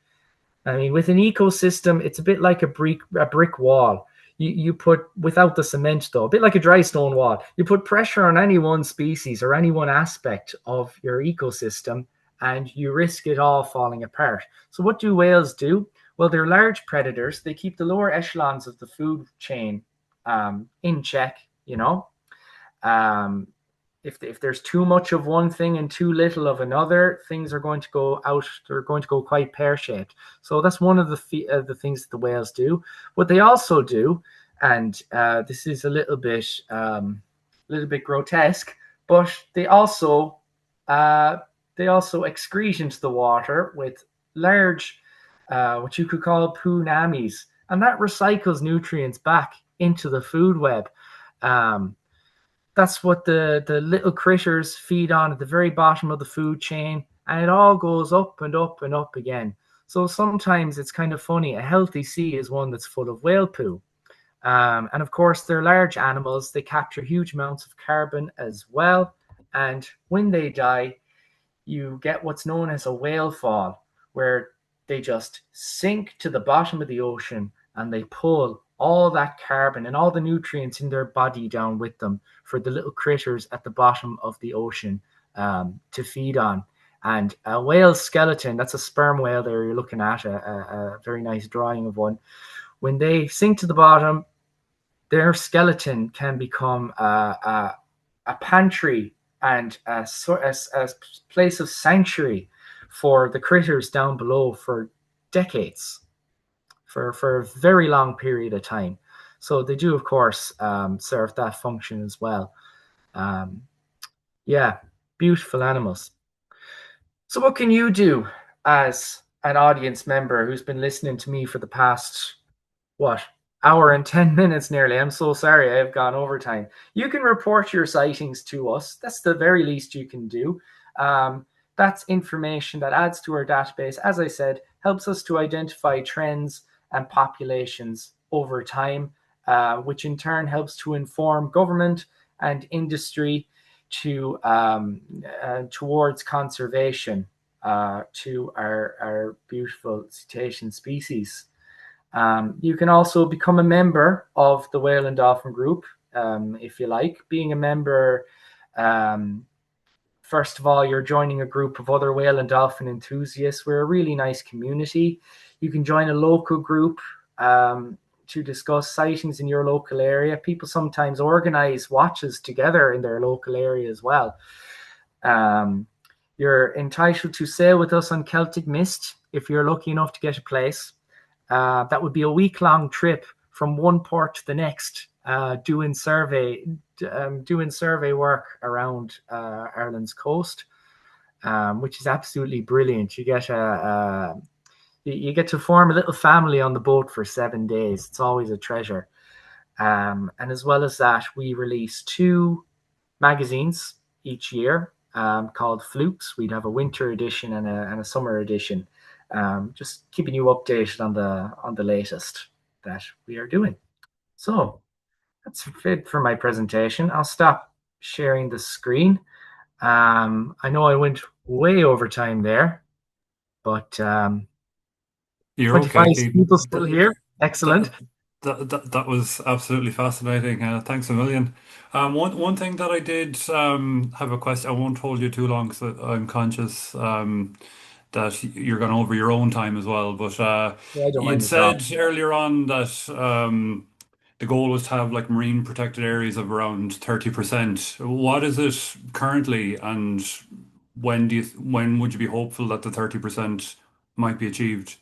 I mean, with an ecosystem, it's a bit like a brick wall. You put, without the cement though, a bit like a dry stone wall. You put pressure on any one species or any one aspect of your ecosystem, and you risk it all falling apart. So what do whales do? Well, they're large predators. They keep the lower echelons of the food chain in check, you know. If there's too much of one thing and too little of another, things are going to go out. They're going to go quite pear-shaped. So that's one of the things that the whales do. What they also do, and this is a little bit grotesque, but they also excrete into the water with large, what you could call punamis, and that recycles nutrients back into the food web. That's what the little critters feed on at the very bottom of the food chain, and it all goes up and up and up again. So sometimes it's kind of funny. A healthy sea is one that's full of whale poo. And of course, they're large animals. They capture huge amounts of carbon as well. And when they die, you get what's known as a whale fall, where they just sink to the bottom of the ocean and they pull all that carbon and all the nutrients in their body down with them for the little critters at the bottom of the ocean to feed on. And a whale's skeleton, that's a sperm whale there you're looking at, a very nice drawing of one. When they sink to the bottom, their skeleton can become a pantry and a place of sanctuary for the critters down below for decades, for a very long period of time. So they do, of course, serve that function as well. Yeah, beautiful animals. So what can you do as an audience member who's been listening to me for the past, what, hour and 10 minutes nearly? I'm so sorry I've gone overtime. You can report your sightings to us. That's the very least you can do. That's information that adds to our database. As I said, helps us to identify trends and populations over time, which in turn helps to inform government and industry towards conservation to our beautiful cetacean species. You can also become a member of the Whale and Dolphin Group if you like. Being a member, first of all, you're joining a group of other whale and dolphin enthusiasts. We're a really nice community. You can join a local group to discuss sightings in your local area. People sometimes organize watches together in their local area as well. You're entitled to sail with us on Celtic Mist if you're lucky enough to get a place. That would be a week-long trip from one port to the next, doing survey work around Ireland's coast, which is absolutely brilliant. You get to form a little family on the boat for 7 days. It's always a treasure. And as well as that, we release 2 magazines each year called Flukes. We'd have a winter edition and a summer edition. Just keeping you updated on the latest that we are doing. So that's it for my presentation. I'll stop sharing the screen. I know I went way over time there, but You're 25 okay, Keaton. people still here. Excellent. That, that was absolutely fascinating. Thanks a million. One thing that I did have a question. I won't hold you too long because I'm conscious that you're going over your own time as well. But Yeah, I don't you'd mind at all. said earlier on that the goal was to have like marine protected areas of around 30%. What is it currently, and when would you be hopeful that the 30% might be achieved?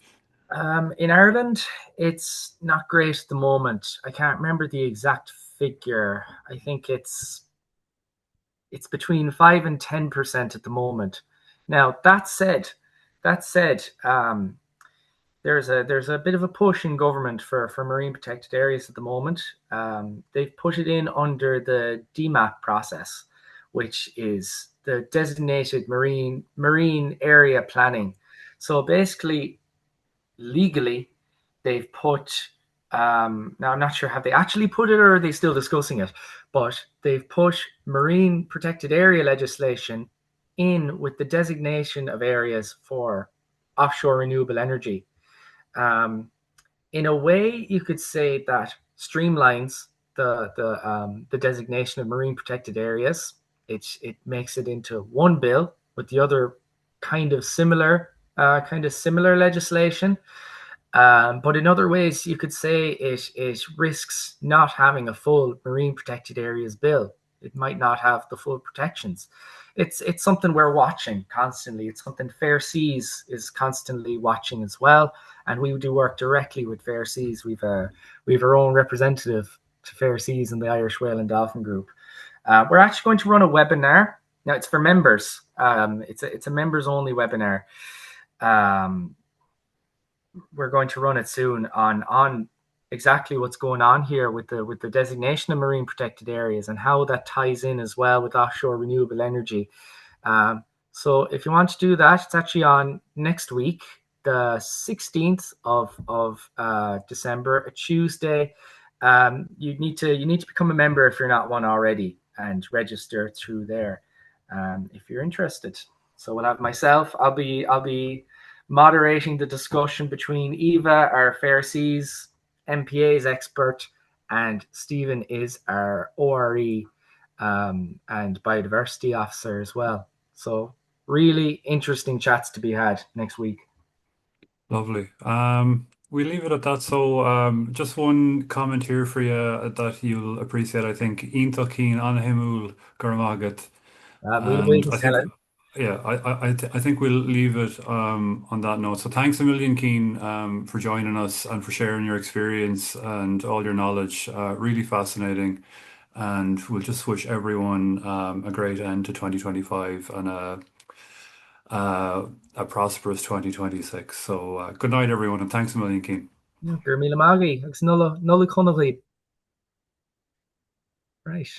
In Ireland, it's not great at the moment. I can't remember the exact figure. I think it's between 5 and 10% at the moment. Now that said, there's a bit of a push in government for marine protected areas at the moment. They've put it in under the DMAP process, which is the designated marine area planning. So basically, legally, they've put now I'm not sure have they actually put it or are they still discussing it, but they've put marine protected area legislation in with the designation of areas for offshore renewable energy. Um, in a way, you could say that streamlines the designation of marine protected areas. It makes it into one bill with the other kind of similar legislation. But in other ways, you could say it risks not having a full marine protected areas bill. It might not have the full protections. It's something we're watching constantly. It's something Fair Seas is constantly watching as well, and we do work directly with Fair Seas. We've our own representative to Fair Seas in the Irish Whale and Dolphin Group. We're actually going to run a webinar. Now it's for members. It's a members only webinar. We're going to run it soon on exactly what's going on here with the designation of marine protected areas and how that ties in as well with offshore renewable energy. So if you want to do that, it's actually on next week, the 16th of December, a Tuesday. You need to become a member if you're not one already and register through there if you're interested. So we'll have myself. I'll be moderating the discussion between Eva, our Fair Seas MPA's expert, and Stephen is our ORE and biodiversity officer as well. So really interesting chats to be had next week. Lovely. We leave it at that. So, just one comment here for you that you'll appreciate. I think Ínta Cín Anhimúil Gurmagat. Míle And buíochas, I think, Helen. yeah, I think we'll leave it on that note. So thanks a million, Keen, for joining us and for sharing your experience and all your knowledge. Really fascinating. And we'll just wish everyone a great end to 2025 and a prosperous 2026. So good night, everyone, and thanks a million, Keen. Gur míle mágaí agus nula connaí. Right.